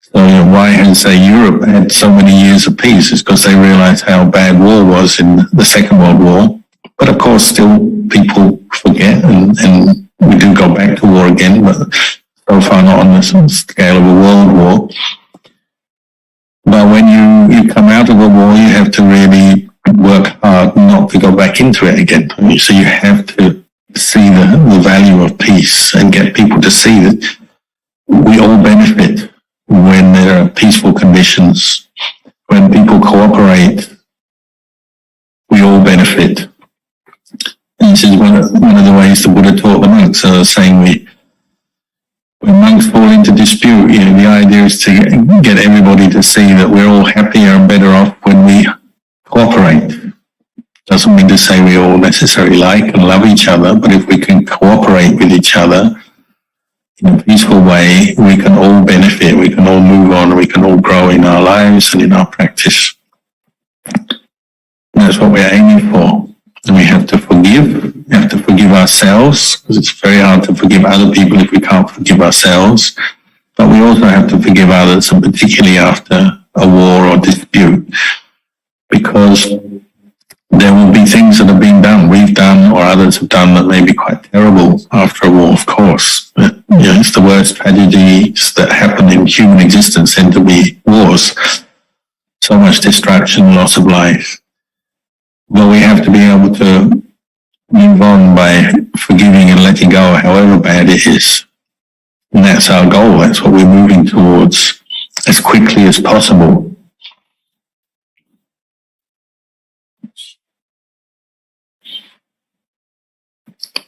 So why has Europe had so many years of peace? It's because they realized how bad war was in the Second World War. But of course, still people forget, and we do go back to war again, but so far not on the scale of a world war. But when you come out of a war, you have to really work hard not to go back into it again. So you have to see the value of peace and get people to see that we all benefit when there are peaceful conditions. When people cooperate, we all benefit. And this is one of the ways the Buddha taught the monks, saying when monks fall into dispute, the idea is to get everybody to see that we're all happier and better off when we cooperate. Doesn't mean to say we all necessarily like and love each other, but if we can cooperate with each other in a peaceful way, we can all benefit, we can all move on, we can all grow in our lives and in our practice. And that's what we're aiming for. And we have to forgive. We have to forgive ourselves, because it's very hard to forgive other people if we can't forgive ourselves. But we also have to forgive others, and particularly after a war or dispute, because there will be things that have been done, we've done or others have done, that may be quite terrible after a war, of course. But, it's the worst tragedies that happen in human existence tend to be wars. So much destruction, loss of life. But we have to be able to move on by forgiving and letting go, however bad it is. And that's our goal. That's what we're moving towards as quickly as possible.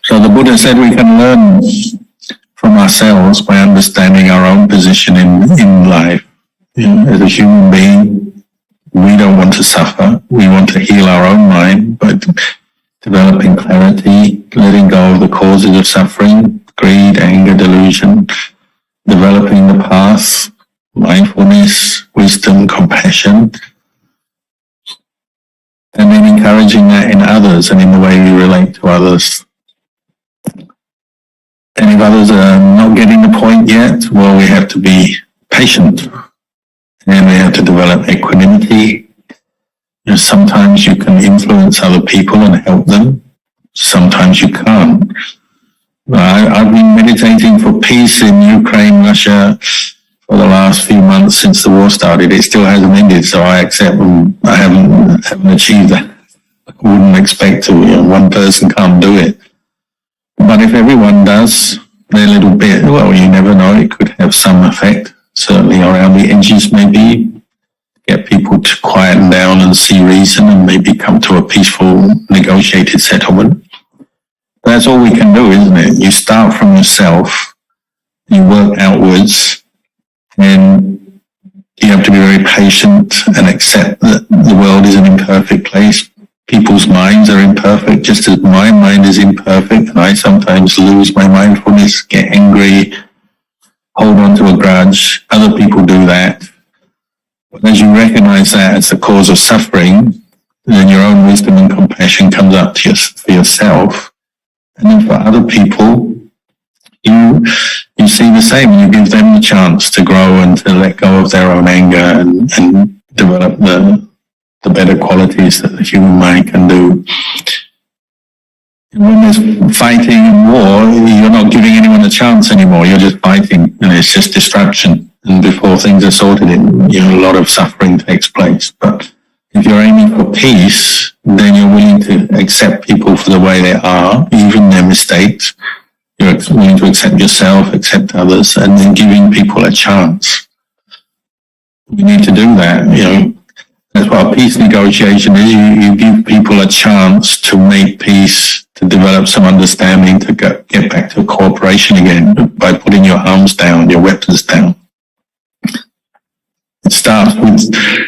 So the Buddha said we can learn from ourselves by understanding our own position in life. As a human being, we don't want to suffer. We want to heal our own mind by developing clarity, letting go of the causes of suffering, greed, anger, delusion, developing the path, mindfulness, wisdom, compassion, and then encouraging that in others and in the way we relate to others. And if others are not getting the point yet, well, we have to be patient. And we have to develop equanimity. Sometimes you can influence other people and help them. Sometimes you can't. I've been meditating for peace in Ukraine, Russia for the last few months since the war started. It still hasn't ended, so I accept I haven't achieved that. I wouldn't expect to. One person can't do it. But if everyone does their little bit, well, you never know. It could have some effect. Certainly around the edges, maybe get people to quieten down and see reason and maybe come to a peaceful negotiated settlement. That's all we can do, isn't it? You start from yourself, you work outwards, and you have to be very patient and accept that the world is an imperfect place. People's minds are imperfect, just as my mind is imperfect, and I sometimes lose my mindfulness, get angry, hold on to a grudge. Other people do that. But as you recognize that as the cause of suffering, then your own wisdom and compassion comes up for yourself. And then for other people, you see the same. You give them the chance to grow and to let go of their own anger and develop the better qualities that the human mind can do. When there's fighting and war, you're not giving anyone a chance anymore. You're just fighting, and it's just distraction. And before things are sorted, a lot of suffering takes place. But if you're aiming for peace, then you're willing to accept people for the way they are, even their mistakes. You're willing to accept yourself, accept others, and then giving people a chance. We need to do that. That's what a peace negotiation is. You give people a chance to make peace, to develop some understanding, to get back to cooperation again by putting your arms down, your weapons down. It starts with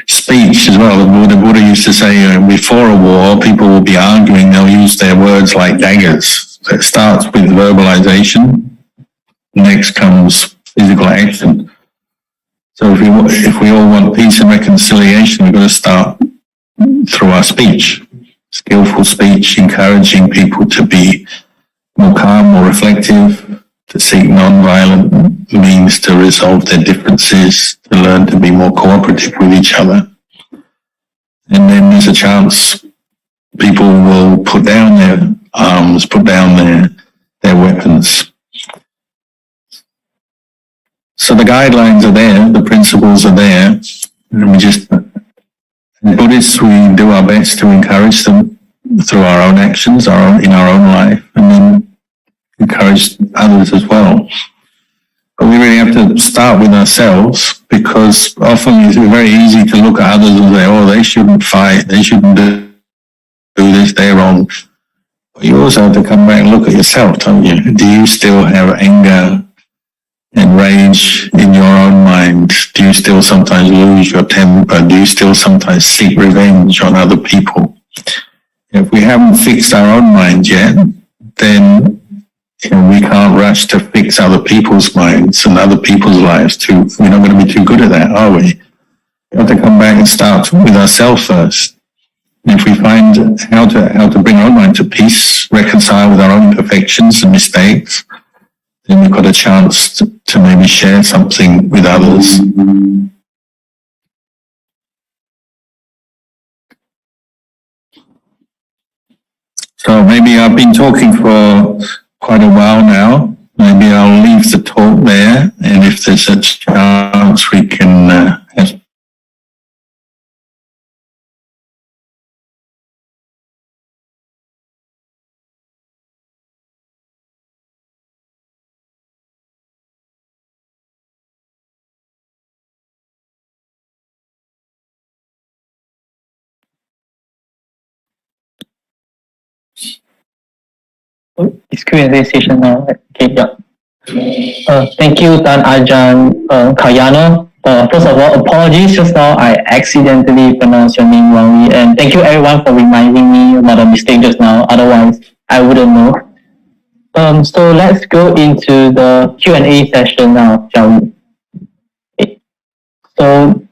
speech as well. The Buddha used to say, before a war, people will be arguing, they'll use their words like daggers. So it starts with verbalization. Next comes physical action. So if we all want peace and reconciliation, we've got to start through our speech. Skillful speech, encouraging people to be more calm, more reflective, to seek non-violent means to resolve their differences, to learn to be more cooperative with each other. And then there's a chance people will put down their arms, put down their weapons. So the guidelines are there, the principles are there, and as Buddhists, we do our best to encourage them through our own actions, in our own life, and then encourage others as well. But we really have to start with ourselves, because often it's very easy to look at others and say, oh, they shouldn't fight, they shouldn't do this, they're wrong. But you also have to come back and look at yourself, don't you? Do you still have anger and rage in your own mind? Do you still sometimes lose your temper? Do you still sometimes seek revenge on other people? If we haven't fixed our own mind yet, then we can't rush to fix other people's minds and other people's lives too. We're not going to be too good at that, are we? We have to come back and start with ourselves first. And if we find how to bring our own mind to peace, reconcile with our own imperfections and mistakes, then we've got a chance to maybe share something with others. So maybe I've been talking for quite a while now. Maybe I'll leave the talk there, and if there's a chance we can have It's Q&A session now. Okay, yeah. Thank you, Tan Ajahn Kalyano. First of all, apologies just now. I accidentally pronounced your name wrongly. And thank you everyone for reminding me about the mistake just now. Otherwise, I wouldn't know. So let's go into the Q&A session now, shall we? Okay. So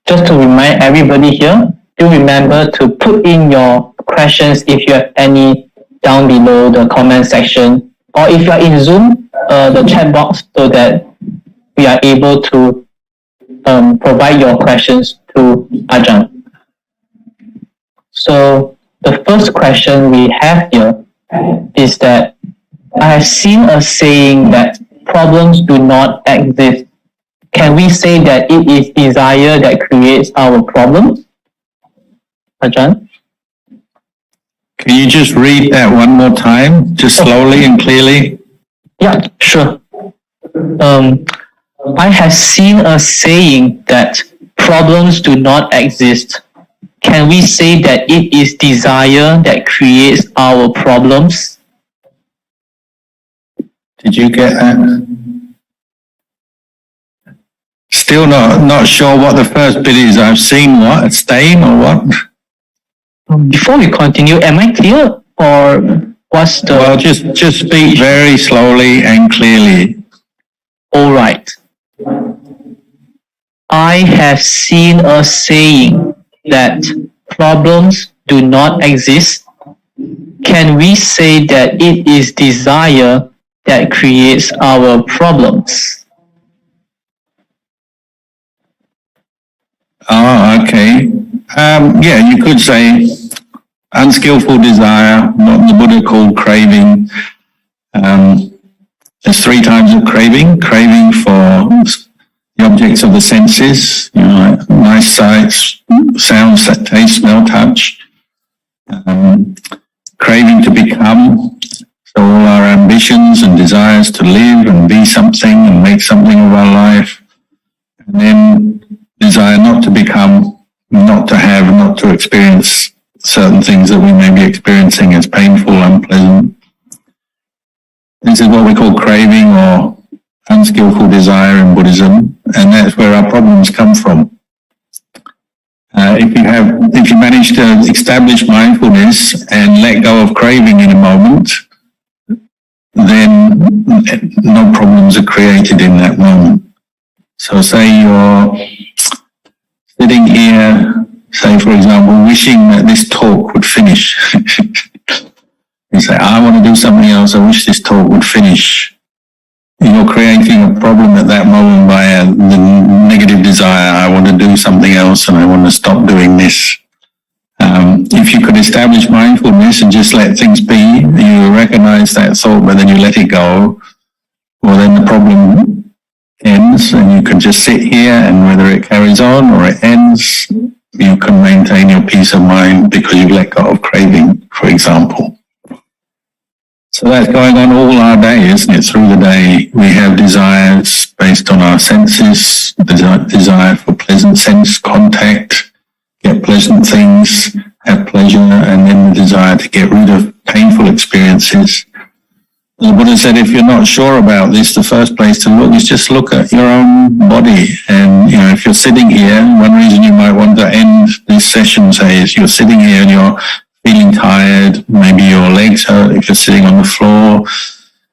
just to remind everybody here, do remember to put in your questions if you have any down below the comment section, or if you are in Zoom, the chat box, so that we are able to provide your questions to Ajahn. So the first question we have here is that I have seen a saying that problems do not exist. Can we say that it is desire that creates our problems? Ajahn? Can you just read that one more time, just slowly and clearly? Yeah, sure. I have seen a saying that problems do not exist. Can we say that it is desire that creates our problems? Did you get that? Still not sure what the first bit is. I've seen what? A stain or what? Before we continue, am I clear, or what's the... Well, just speak very slowly and clearly. All right. I have seen a saying that problems do not exist. can we say that it is desire that creates our problems? Oh, okay. Yeah, you could say unskillful desire, what the Buddha called craving. There's three types of craving. Craving for the objects of the senses, like nice sights, sounds, taste, smell, touch. Craving to become, so all our ambitions and desires to live and be something and make something of our life. And then desire not to become, not to have, not to experience certain things that we may be experiencing as painful, unpleasant. This is what we call craving or unskillful desire in Buddhism, and that's where our problems come from. If you manage to establish mindfulness and let go of craving in a moment, then no problems are created in that moment. So say you're sitting here, say for example, wishing that this talk would finish. You say, I want to do something else, I wish this talk would finish. You're creating a problem at that moment by the negative desire, I want to do something else and I want to stop doing this. If you could establish mindfulness and just let things be, you recognize that thought, but then you let it go, well then the problem ends and you can just sit here, and whether it carries on or it ends, you can maintain your peace of mind because you've let go of craving, for example. So that's going on all our day, isn't it? Through the day, we have desires based on our senses, desire for pleasant sense contact, get pleasant things, have pleasure, and then the desire to get rid of painful experiences. The Buddha said, if you're not sure about this, the first place to look is just look at your own body. And, if you're sitting here, one reason you might want to end this session, say, is you're sitting here and you're feeling tired, maybe your legs hurt if you're sitting on the floor,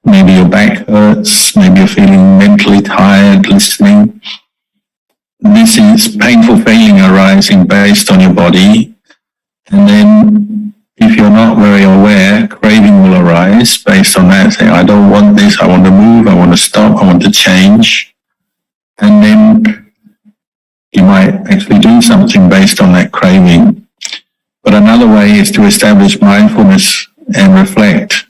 maybe your back hurts, maybe you're feeling mentally tired listening. This is painful feeling arising based on your body. And then if you're not very aware, craving will arise based on that. Say, I don't want this, I want to move, I want to stop, I want to change. And then you might actually do something based on that craving. But another way is to establish mindfulness and reflect.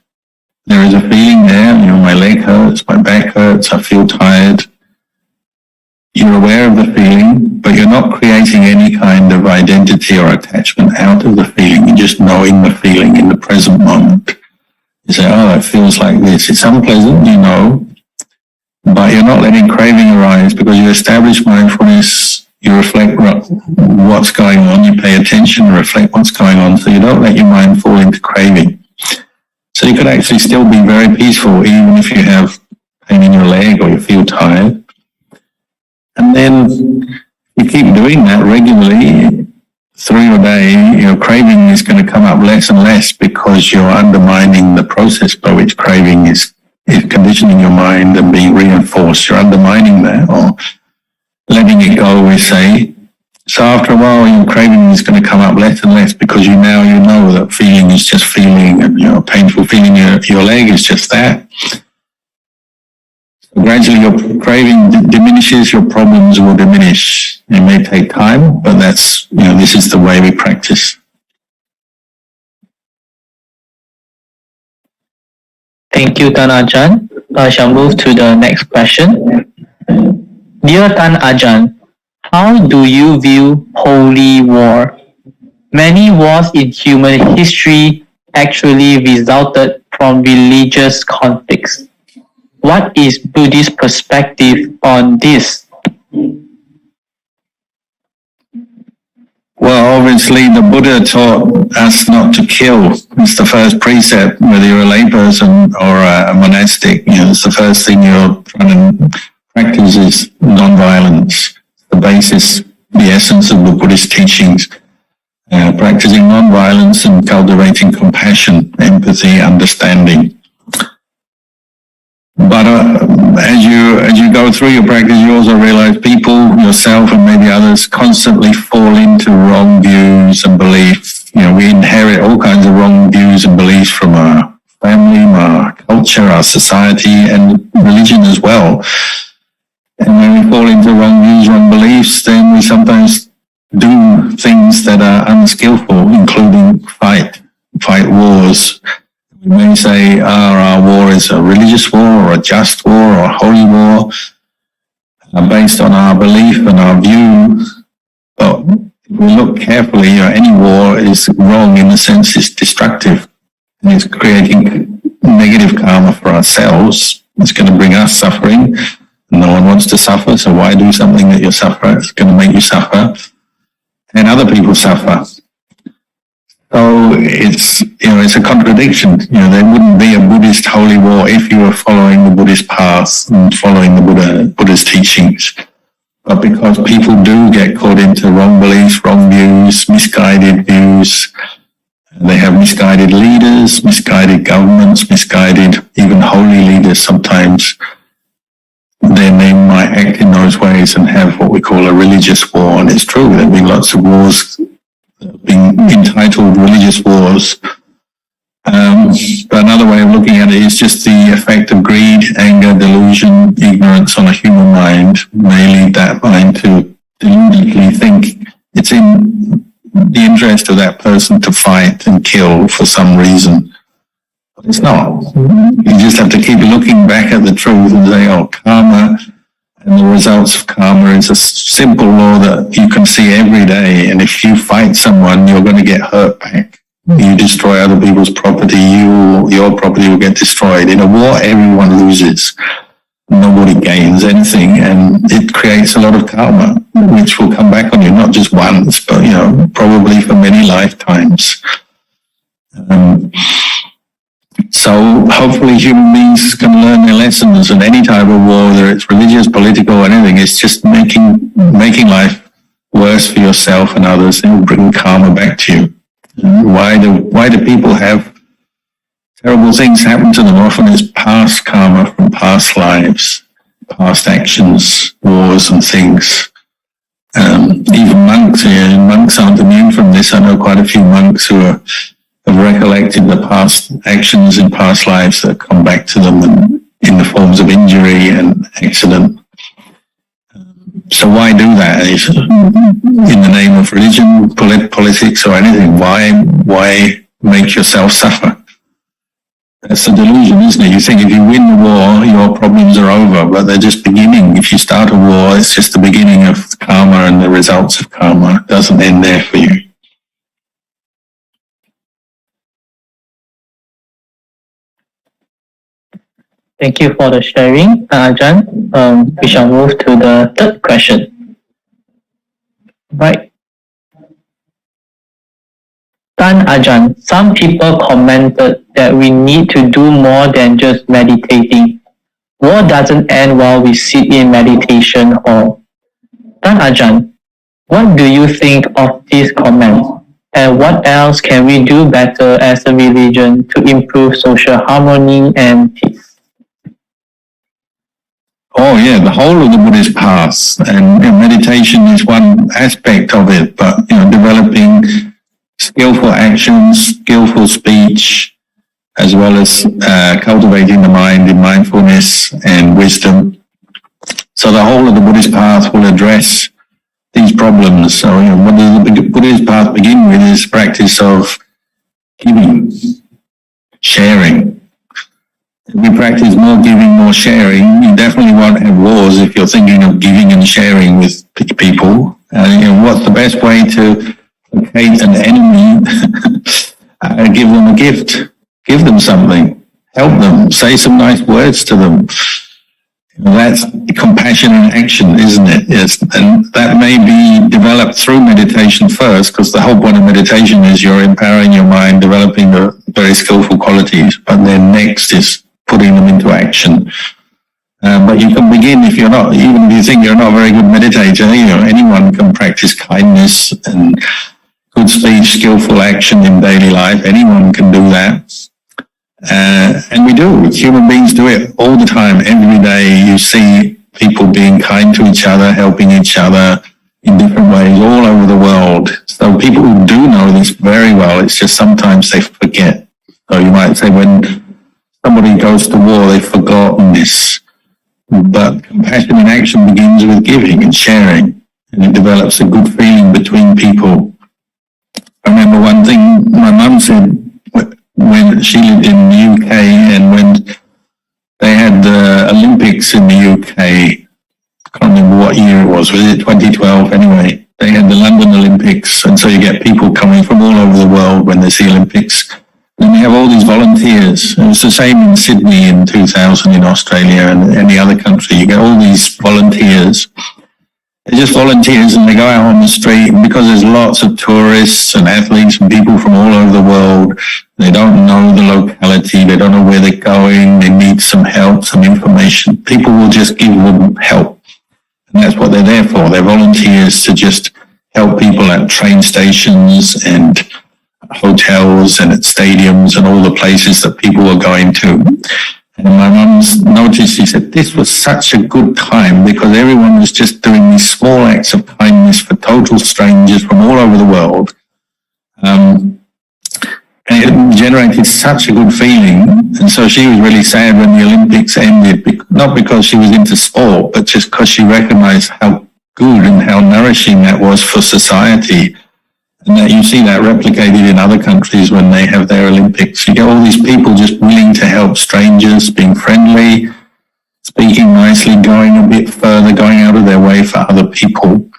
There is a feeling there, my leg hurts, my back hurts, I feel tired. You're aware of the feeling, but you're not creating any kind of identity or attachment out of the feeling. You're just knowing the feeling in the present moment. You say, oh, it feels like this. It's unpleasant, but you're not letting craving arise because you establish mindfulness. You reflect what's going on, you pay attention and reflect what's going on, so you don't let your mind fall into craving. So you could actually still be very peaceful even if you have pain in your leg or you feel tired. And then you keep doing that regularly through your day, your craving is going to come up less and less because you're undermining the process by which craving is conditioning your mind and being reinforced. You're undermining that or letting it go, we say. So after a while, your craving is going to come up less and less because you know that feeling is just feeling, and painful feeling in your leg is just that. So gradually, your craving diminishes, your problems will diminish. It may take time, but that's, this is the way we practice. Thank you, Tan Ajahn. I shall move to the next question. Dear Tan Ajahn, how do you view holy war? Many wars in human history actually resulted from religious conflicts. What is Buddhist perspective on this? Well, obviously the Buddha taught us not to kill. It's the first precept, whether you're a layperson or a monastic. It's the first thing you're trying to practice is non-violence. The basis, the essence of the Buddhist teachings. Practicing non-violence and cultivating compassion, empathy, understanding. But as you go through your practice, you also realize people, yourself and maybe others, constantly fall into wrong views and beliefs. we inherit all kinds of wrong views and beliefs from our family, our culture, our society, and religion as well. And when we fall into wrong views, wrong beliefs, then we sometimes do things that are unskillful, including fight wars. We may say, our war is a religious war or a just war or a holy war, based on our belief and our view. But if we look carefully, any war is wrong in the sense it's destructive. And it's creating negative karma for ourselves. It's going to bring us suffering. No one wants to suffer, so why do something that you suffer? It's going to make you suffer. And other people suffer. So it's a contradiction. There wouldn't be a Buddhist holy war if you were following the Buddhist path and following the Buddha's teachings. But because people do get caught into wrong beliefs, wrong views, misguided views, they have misguided leaders, misguided governments, misguided even holy leaders sometimes, then they might act in those ways and have what we call a religious war. And it's true, there have been lots of wars being entitled religious wars. But another way of looking at it is just the effect of greed, anger, delusion, ignorance on a human mind may lead that mind to deludedly think it's in the interest of that person to fight and kill for some reason. But it's not. You just have to keep looking back at the truth and say, karma and the results of karma is a simple law that you can see every day. And if you fight someone, you're going to get hurt back. You destroy other people's property, your property will get destroyed. In a war, everyone loses. Nobody gains anything, and it creates a lot of karma, which will come back on you, not just once, but, probably for many lifetimes. So hopefully human beings can learn their lessons in any type of war, whether it's religious, political, or anything. It's just making life worse for yourself and others. It will bring karma back to you. Why do people have terrible things happen to them? Often it's past karma from past lives, past actions, wars and things. Even monks aren't immune from this. I know quite a few monks who have recollected the past actions in past lives that come back to them in the forms of injury and accident. So why do that? In the name of religion, politics, or anything? Why make yourself suffer? That's the delusion, isn't it? You think if you win the war, your problems are over, but they're just beginning. If you start a war, it's just the beginning of karma and the results of karma. It doesn't end there for you. Thank you for the sharing, Ajahn. We shall move to the third question. Right. Tan Ajahn, some people commented that we need to do more than just meditating. War doesn't end while we sit in meditation hall. Tan Ajahn, what do you think of these comments? And what else can we do better as a religion to improve social harmony and peace? Oh yeah, the whole of the Buddhist path, and meditation is one aspect of it, but developing skillful actions, skillful speech, as well as cultivating the mind in mindfulness and wisdom. So the whole of the Buddhist path will address these problems. So what does the Buddhist path begin with is practice of giving, sharing. If we practice more giving, more sharing, you definitely won't have wars if you're thinking of giving and sharing with people. What's the best way to placate an enemy? Give them a gift. Give them something. Help them. Say some nice words to them. That's compassion in action, isn't it? Yes. And that may be developed through meditation first, because the whole point of meditation is you're empowering your mind, developing the very skillful qualities. But then next is putting them into action. But you can begin if you're not, even if you think you're not a very good meditator, anyone can practice kindness and good speech, skillful action in daily life. Anyone can do that. And we do. Human beings do it all the time. Every day you see people being kind to each other, helping each other, in different ways all over the world. So people who do know this very well, it's just sometimes they forget. So you might say when somebody goes to war, they've forgotten this. But compassion in action begins with giving and sharing, and it develops a good feeling between people. I remember one thing my mum said when she lived in the UK, and when they had the Olympics in the UK, I can't remember what year it was it 2012 anyway? They had the London Olympics, and so you get people coming from all over the world when there's the Olympics. And they have all these volunteers. It was the same in Sydney in 2000 in Australia and any other country. You get all these volunteers. They're just volunteers, and they go out on the street, and because there's lots of tourists and athletes and people from all over the world, they don't know the locality, they don't know where they're going, they need some help, some information. People will just give them help. And that's what they're there for. They're volunteers to just help people at train stations and hotels and at stadiums and all the places that people were going to. And my mum's noticed, she said, this was such a good time because everyone was just doing these small acts of kindness for total strangers from all over the world. And it generated such a good feeling. And so she was really sad when the Olympics ended, not because she was into sport, but just because she recognized how good and how nourishing that was for society. And that you see that replicated in other countries when they have their Olympics. You get all these people just willing to help strangers, being friendly, speaking nicely, going a bit further, going out of their way for other people.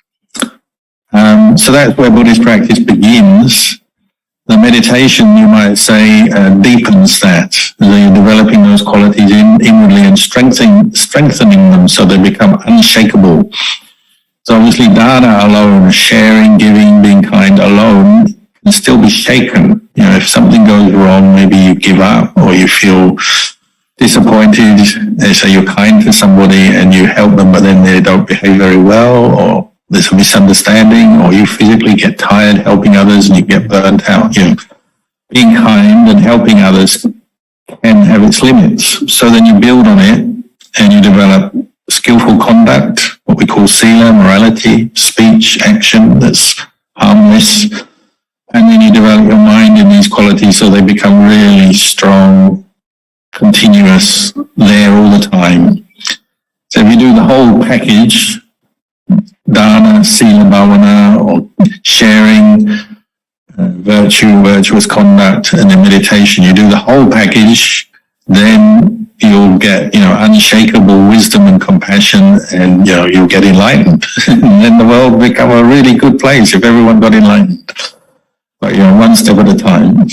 So that's where Buddhist practice begins. The meditation, you might say, deepens that. So you're developing those qualities inwardly and strengthening them so they become unshakable. So obviously dana alone, sharing, giving, being kind alone can still be shaken. You know, if something goes wrong, maybe you give up or you feel disappointed. They say you're kind to somebody and you help them, but then they don't behave very well, or there's a misunderstanding, or you physically get tired helping others and you get burnt out. You know, being kind and helping others can have its limits. So then you build on it and you develop skillful conduct, what we call sila, morality, speech, action that's harmless. And then you develop your mind in these qualities so they become really strong, continuous, there all the time. So if you do the whole package, dana, sila, bhavana, or sharing, virtuous conduct, and then meditation, you do the whole package, then you'll get, unshakable wisdom and compassion, and, you'll get enlightened. And then the world will become a really good place if everyone got enlightened. But, one step at a time.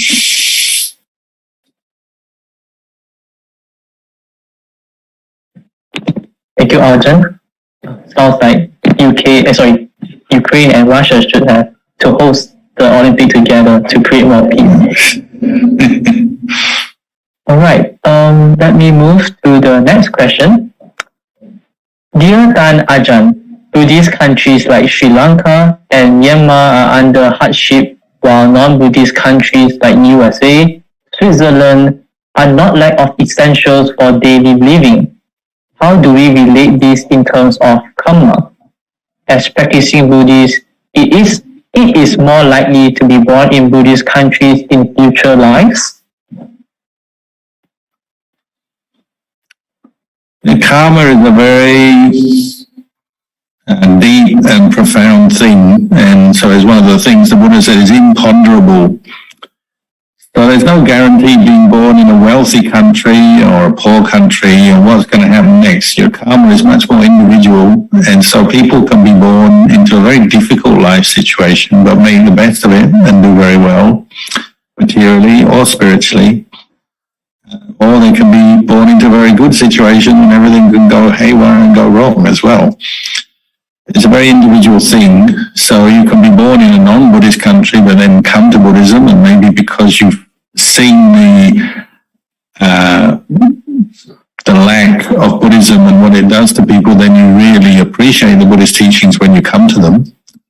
Thank you, Ajahn. Sounds like Ukraine and Russia should have to host the Olympic together to create more peace. All right, let me move to the next question. Dear Dan Ajahn, Buddhist countries like Sri Lanka and Myanmar are under hardship, while non-Buddhist countries like USA, Switzerland are not lack of essentials for daily living. How do we relate this in terms of karma? As practicing Buddhists, it is more likely to be born in Buddhist countries in future lives. The karma is a very deep and profound thing, and so it's one of the things the Buddha said is imponderable. So there's no guarantee being born in a wealthy country or a poor country or what's going to happen next. Your karma is much more individual, and so people can be born into a very difficult life situation but make the best of it and do very well, materially or spiritually. Or they can be born into a very good situation and everything can go haywire and go wrong as well. It's a very individual thing. So you can be born in a non-Buddhist country but then come to Buddhism, and maybe because you've seen the lack of Buddhism and what it does to people, then you really appreciate the Buddhist teachings when you come to them.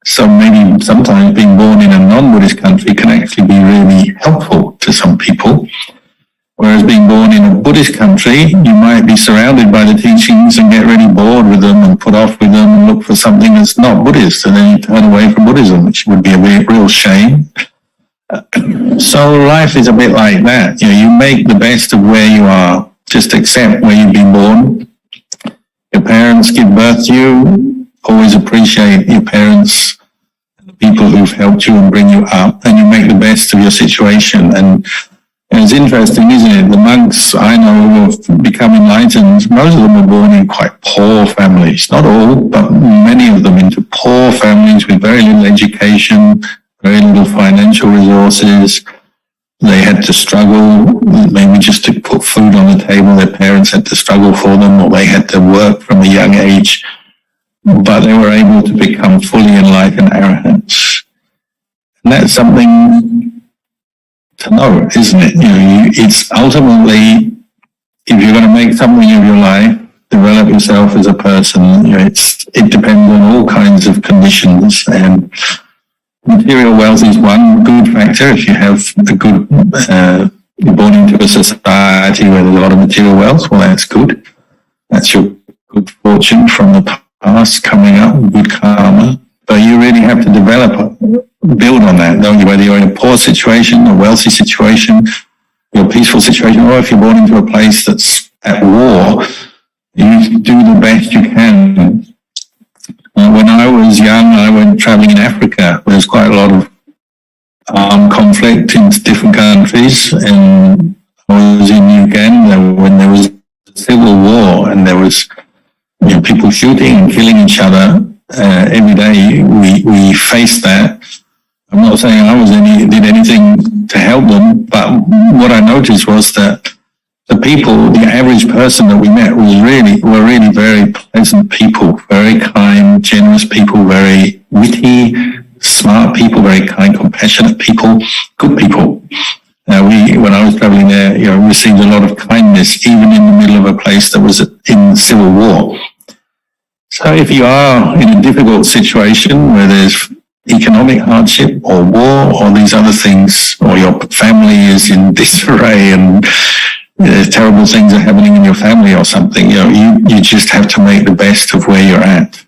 So maybe sometimes being born in a non-Buddhist country can actually be really helpful to some people. Whereas being born in a Buddhist country, you might be surrounded by the teachings and get really bored with them and put off with them and look for something that's not Buddhist, and then you turn away from Buddhism, which would be a real shame. So life is a bit like that. You make the best of where you are. Just accept where you've been born. Your parents give birth to you. Always appreciate your parents, the people who've helped you and bring you up, and you make the best of your situation. And it's interesting, isn't it? The monks I know who have become enlightened, most of them were born in quite poor families. Not all, but many of them into poor families with very little education, very little financial resources. They had to struggle, maybe just to put food on the table. Their parents had to struggle for them, or they had to work from a young age. But they were able to become fully enlightened arahants. And that's something to know, isn't it? It's ultimately, if you're going to make something of your life, develop yourself as a person, it depends on all kinds of conditions, and material wealth is one good factor. If you have a good, you're born into a society where there's a lot of material wealth, well, that's good. That's your good fortune from the past coming up, good karma. But you really have to build on that, don't you? Whether you're in a poor situation, a wealthy situation, your peaceful situation, or if you're born into a place that's at war, you do the best you can. When I was young, I went traveling in Africa. There's quite a lot of armed conflict in different countries, and I was in Uganda when there was a civil war, and there was people shooting and killing each other. Every day we faced that. I'm not saying I did anything to help them, but what I noticed was that the people, the average person that we met were really very pleasant people, very kind, generous people, very witty, smart people, very kind, compassionate people, good people. When I was traveling there, received a lot of kindness, even in the middle of a place that was in civil war. So if you are in a difficult situation where there's economic hardship or war or these other things, or your family is in disarray and terrible things are happening in your family or something, you just have to make the best of where you're at.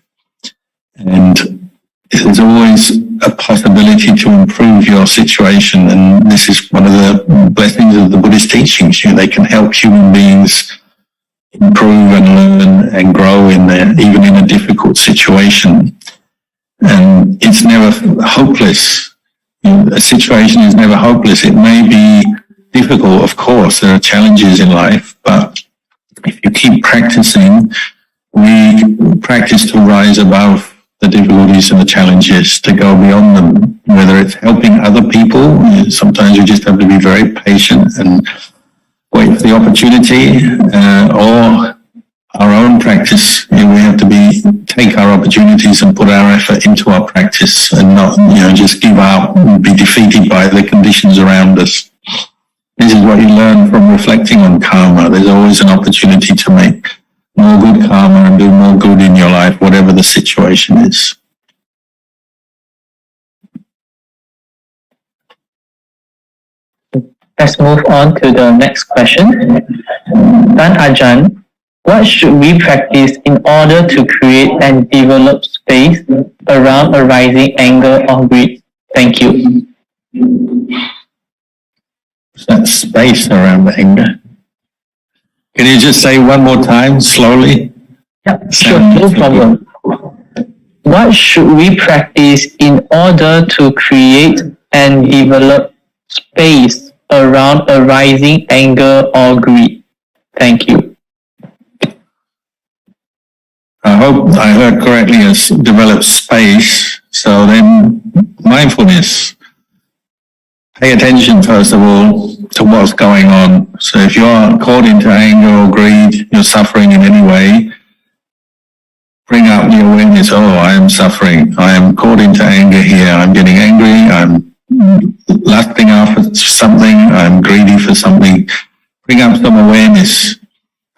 And there's always a possibility to improve your situation, and this is one of the blessings of the Buddhist teachings. They can help human beings improve and learn and grow even in a difficult situation. And it's never hopeless. A situation is never hopeless. It may be difficult, of course. There are challenges in life, but if you keep practicing, we practice to rise above the difficulties and the challenges, to go beyond them, whether it's helping other people. Sometimes you just have to be very patient and wait for the opportunity, or our own practice. We have to take our opportunities and put our effort into our practice, and not just give up and be defeated by the conditions around us. This is what you learn from reflecting on karma. There's always an opportunity to make more good karma and do more good in your life, whatever the situation is. Let's move on to the next question. Dan Ajahn, what should we practice in order to create and develop space around arising anger or greed? Thank you. That space around anger. Can you just say one more time, slowly? Yeah, sure, no problem. What should we practice in order to create and develop space around arising anger or greed? Thank you. I hope I heard correctly as develop space. So then mindfulness. Pay attention, first of all, to what's going on. So if you're caught into anger or greed, you're suffering in any way, bring up the awareness, I am suffering. I am caught into anger here. I'm getting angry. I'm lusting after something. I'm greedy for something. Bring up some awareness.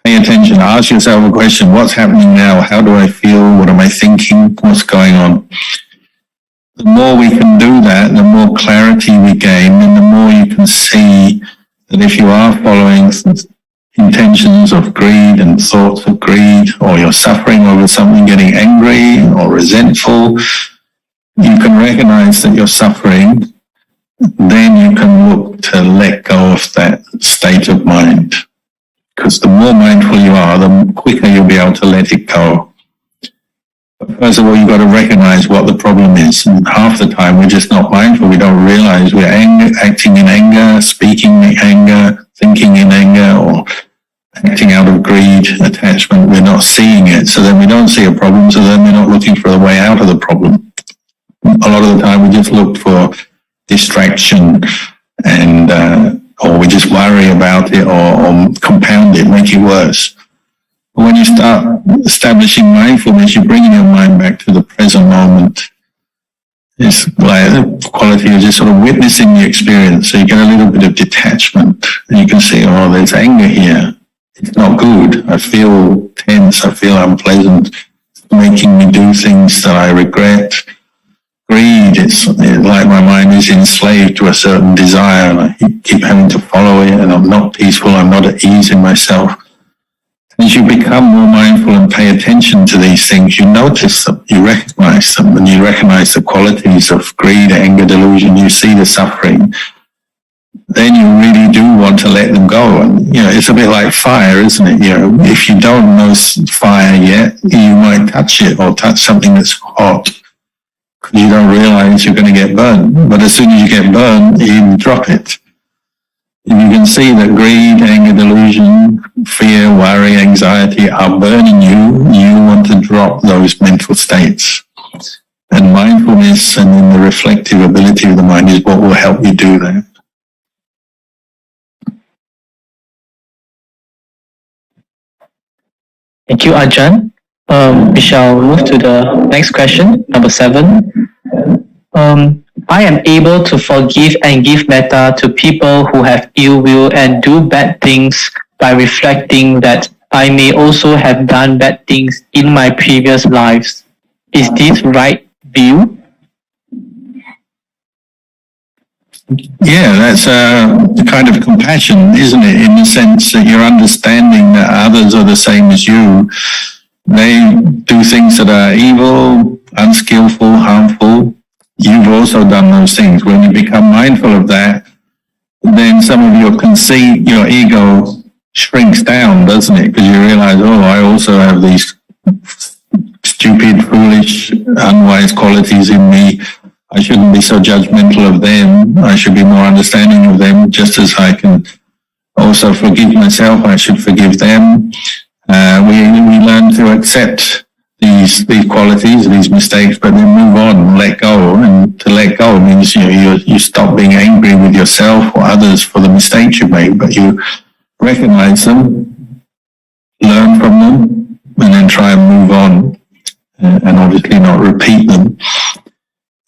Pay attention. Ask yourself a question. What's happening now? How do I feel? What am I thinking? What's going on? The more we can do that, the more clarity we gain, and the more you can see that if you are following intentions of greed and thoughts of greed, or you're suffering over something, getting angry or resentful, you can recognize that you're suffering. Then you can look to let go of that state of mind. Because the more mindful you are, the quicker you'll be able to let it go. But first of all, you've got to recognize what the problem is. And half the time, we're just not mindful. We don't realize we're acting in anger, speaking in anger, thinking in anger, or acting out of greed, attachment. We're not seeing it. So then we don't see a problem. So then we're not looking for a way out of the problem. A lot of the time, we just look for distraction and or we just worry about it or compound it, make it worse. But when you start establishing mindfulness, you're bringing your mind back to the present moment. It's like the quality of just sort of witnessing the experience. So you get a little bit of detachment and you can see, oh, there's anger here. It's not good. I feel tense. I feel unpleasant. It's making me do things that I regret. Greed, it's like my mind is enslaved to a certain desire and I keep having to follow it and I'm not peaceful, I'm not at ease in myself. As you become more mindful and pay attention to these things, you notice them, you recognize them, and you recognize the qualities of greed, anger, delusion, you see the suffering. Then you really do want to let them go. And, it's a bit like fire, isn't it? If you don't know fire yet, you might touch it or touch something that's hot. You don't realize you're going to get burned. But as soon as you get burned, you drop it. If you can see that greed, anger, delusion, fear, worry, anxiety are burning you, you want to drop those mental states. And mindfulness and then the reflective ability of the mind is what will help you do that. Thank you, Ajahn. We shall move to the next question, number 7. I am able to forgive and give metta to people who have ill will and do bad things by reflecting that I may also have done bad things in my previous lives. Is this right view? Yeah, that's a kind of compassion, isn't it? In the sense that you're understanding that others are the same as you. They do things that are evil, unskillful, harmful. You've also done those things. When you become mindful of that, then some of your conceit, your ego shrinks down, doesn't it? Because you realize, oh, I also have these stupid, foolish, unwise qualities in me. I shouldn't be so judgmental of them. I should be more understanding of them, just as I can also forgive myself. I should forgive them. We learn to accept these qualities, these mistakes, but then move on, let go. And to let go means you stop being angry with yourself or others for the mistakes you made, but you recognize them, learn from them, and then try and move on, and obviously not repeat them.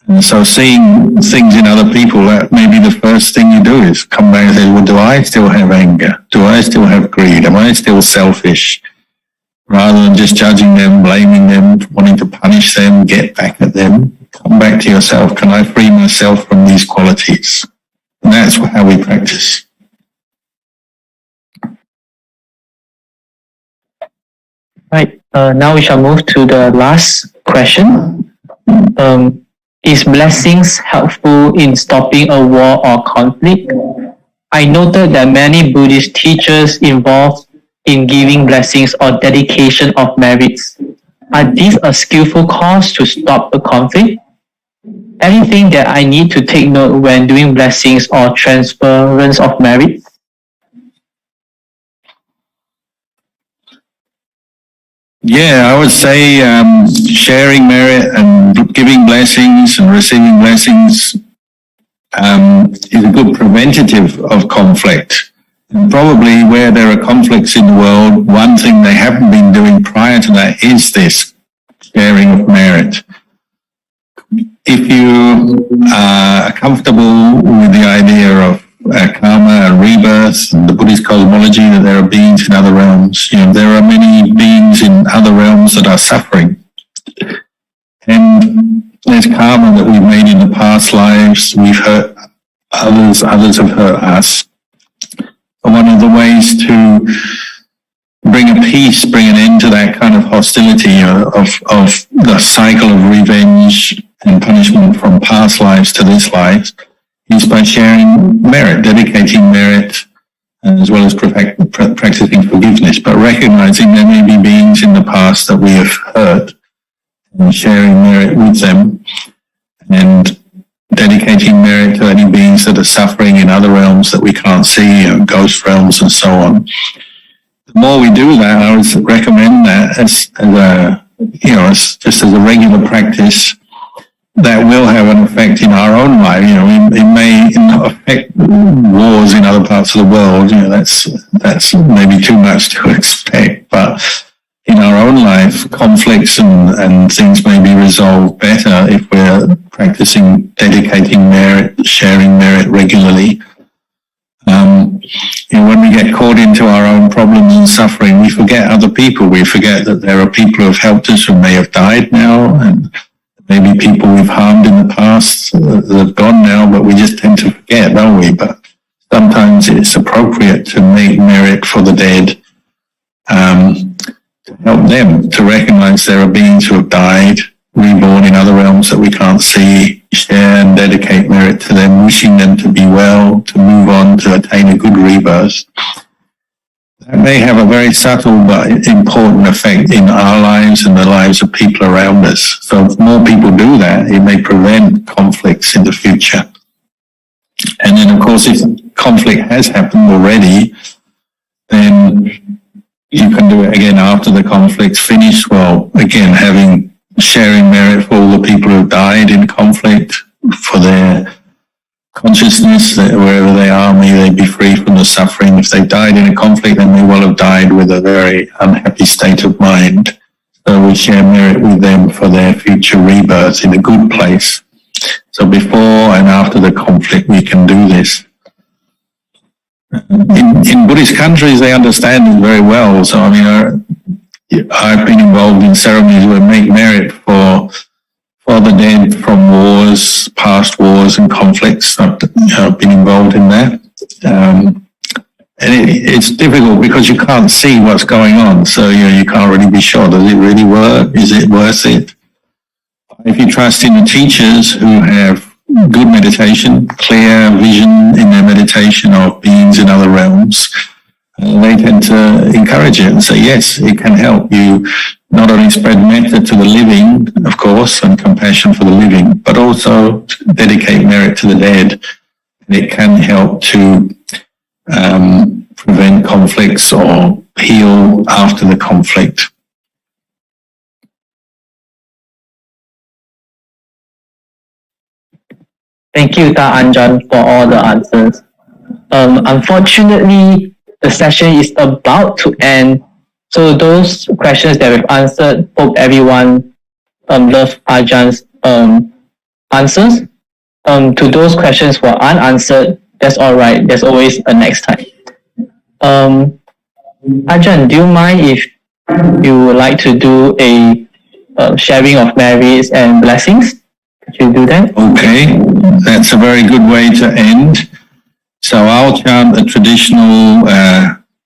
And so seeing things in other people, that maybe the first thing you do is come back and say, well, do I still have anger? Do I still have greed? Am I still selfish? Rather than just judging them, blaming them, wanting to punish them, get back at them, come back to yourself. Can I free myself from these qualities? And that's how we practice. Right. Now we shall move to the last question. Is blessings helpful in stopping a war or conflict? I noted that many Buddhist teachers involved in giving blessings or dedication of merits. Are these a skillful cause to stop a conflict? Anything that I need to take note when doing blessings or transference of merits? Yeah, I would say sharing merit and giving blessings and receiving blessings is a good preventative of conflict. And probably where there are conflicts in the world, one thing they haven't been doing prior to that is this sharing of merit. If you are comfortable with the idea of karma and rebirth and the Buddhist cosmology, that there are beings in other realms, there are many beings in other realms that are suffering. And there's karma that we've made in the past lives. We've hurt others have hurt us. of the ways to bring a peace, bring an end to that kind of hostility of the cycle of revenge and punishment from past lives to this life is by sharing merit, dedicating merit, as well as practicing forgiveness, but recognizing there may be beings in the past that we have hurt and sharing merit with them and dedicating merit to any beings that are suffering in other realms that we can't see, ghost realms and so on. The more we do that, I would recommend that as a, as just as a regular practice that will have an effect in our own life. It may not affect wars in other parts of the world. That's maybe too much to expect, but in our own life, conflicts and things may be resolved better if we're practicing dedicating merit, sharing merit regularly. When we get caught into our own problems and suffering, we forget other people. We forget that there are people who have helped us who may have died now, and maybe people we've harmed in the past that have gone now, but we just tend to forget, don't we? But sometimes it's appropriate to make merit for the dead, to help them, to recognize there are beings who have died, reborn in other realms that we can't see, share and dedicate merit to them, wishing them to be well, to move on, to attain a good rebirth. That may have a very subtle but important effect in our lives and the lives of people around us. So if more people do that, it may prevent conflicts in the future. And then, of course, if conflict has happened already, then you can do it again after the conflict's finished. Well, again, sharing merit for all the people who have died in conflict, for their consciousness, that wherever they are, may they be free from the suffering. If they've died in a conflict, they may well have died with a very unhappy state of mind. So we share merit with them for their future rebirth in a good place. So before and after the conflict, we can do this. In Buddhist countries, they understand it very well. So, I've been involved in ceremonies where make merit for the dead from wars, past wars and conflicts. I've been involved in that. And it's difficult because you can't see what's going on. So, you can't really be sure. Does it really work? Is it worth it? If you trust in the teachers who have good meditation, clear vision in their meditation of beings in other realms, they tend to encourage it and say, yes, it can help you not only spread metta to the living, of course, and compassion for the living, but also dedicate merit to the dead. And it can help to prevent conflicts or heal after the conflict. Thank you, Ta Ajahn, for all the answers. Unfortunately, the session is about to end. So those questions that we've answered, hope everyone loved Ajahn answers. To those questions who are unanswered, that's all right. There's always a next time. Ajahn, do you mind if you would like to do a sharing of merits and blessings? Could you do that? Okay, that's a very good way to end. So I'll chant a traditional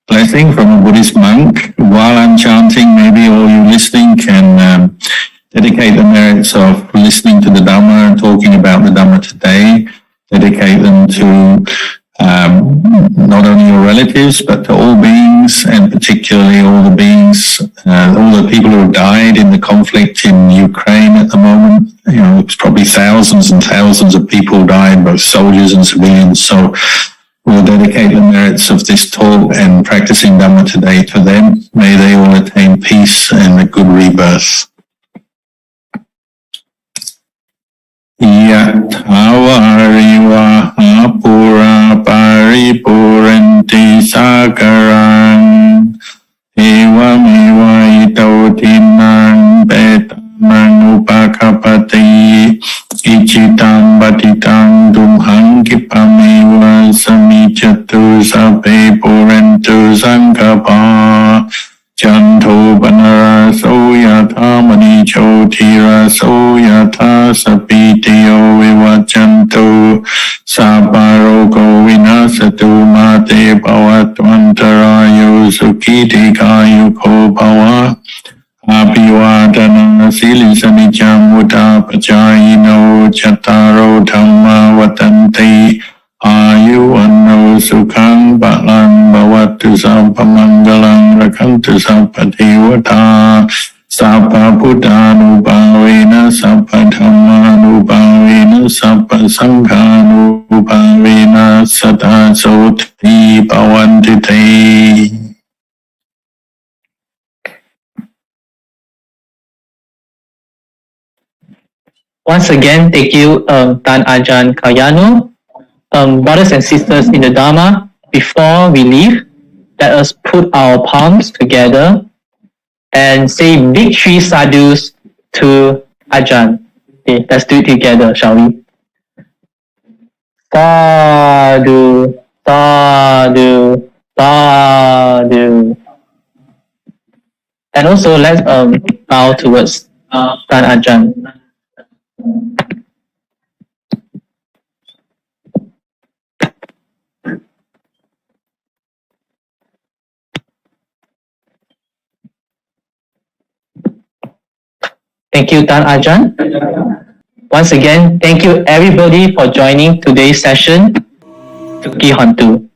blessing from a Buddhist monk. While I'm chanting, maybe all you listening can dedicate the merits of listening to the Dhamma and talking about the Dhamma today. Dedicate them to not only your relatives, but to all beings, and particularly all the beings, all the people who have died in the conflict in Ukraine at the moment. It's probably thousands and thousands of people died, both soldiers and civilians. So we'll dedicate the merits of this talk and practicing Dhamma today to them. May they all attain peace and a good rebirth. Yathavarivaha pura paripuranti sakarang evameva itotinang petamang upakapati ichitam batitang dumhang kipameva samichatu sape purantu sankapa Janto banaraso yatha manicho tiraso yatha sapitiyo vivajanto saparoko vinasati ตุมาเตภวัตวันตรายโยสุขีติกายุโกภวะอาภิวาทนาสิลิสนิจังวุธาปจายโนจัตตารโอธรรมาวัตันติอายุวันโนสุขังปะลังภวัตุสัพพมังคลังรักขันตุสัพพเทวตาสัพพพุทธานุภาเวนะสัพพธัมมานุภาเวนะสัพพสังฆานุภาเวนะสัทธาโสติภวันติเต Once again, thank you, Tan Ajahn Kalyano. Brothers and sisters in the Dharma, before we leave, let us put our palms together and say big three sadhus to Ajahn. Okay, let's do it together, shall we? Sadhu, sadhu, sadhu. And also let's bow towards Tan Ajahn. Thank you, Tan Ajahn. Once again, thank you everybody for joining today's session. Tuki Hantu.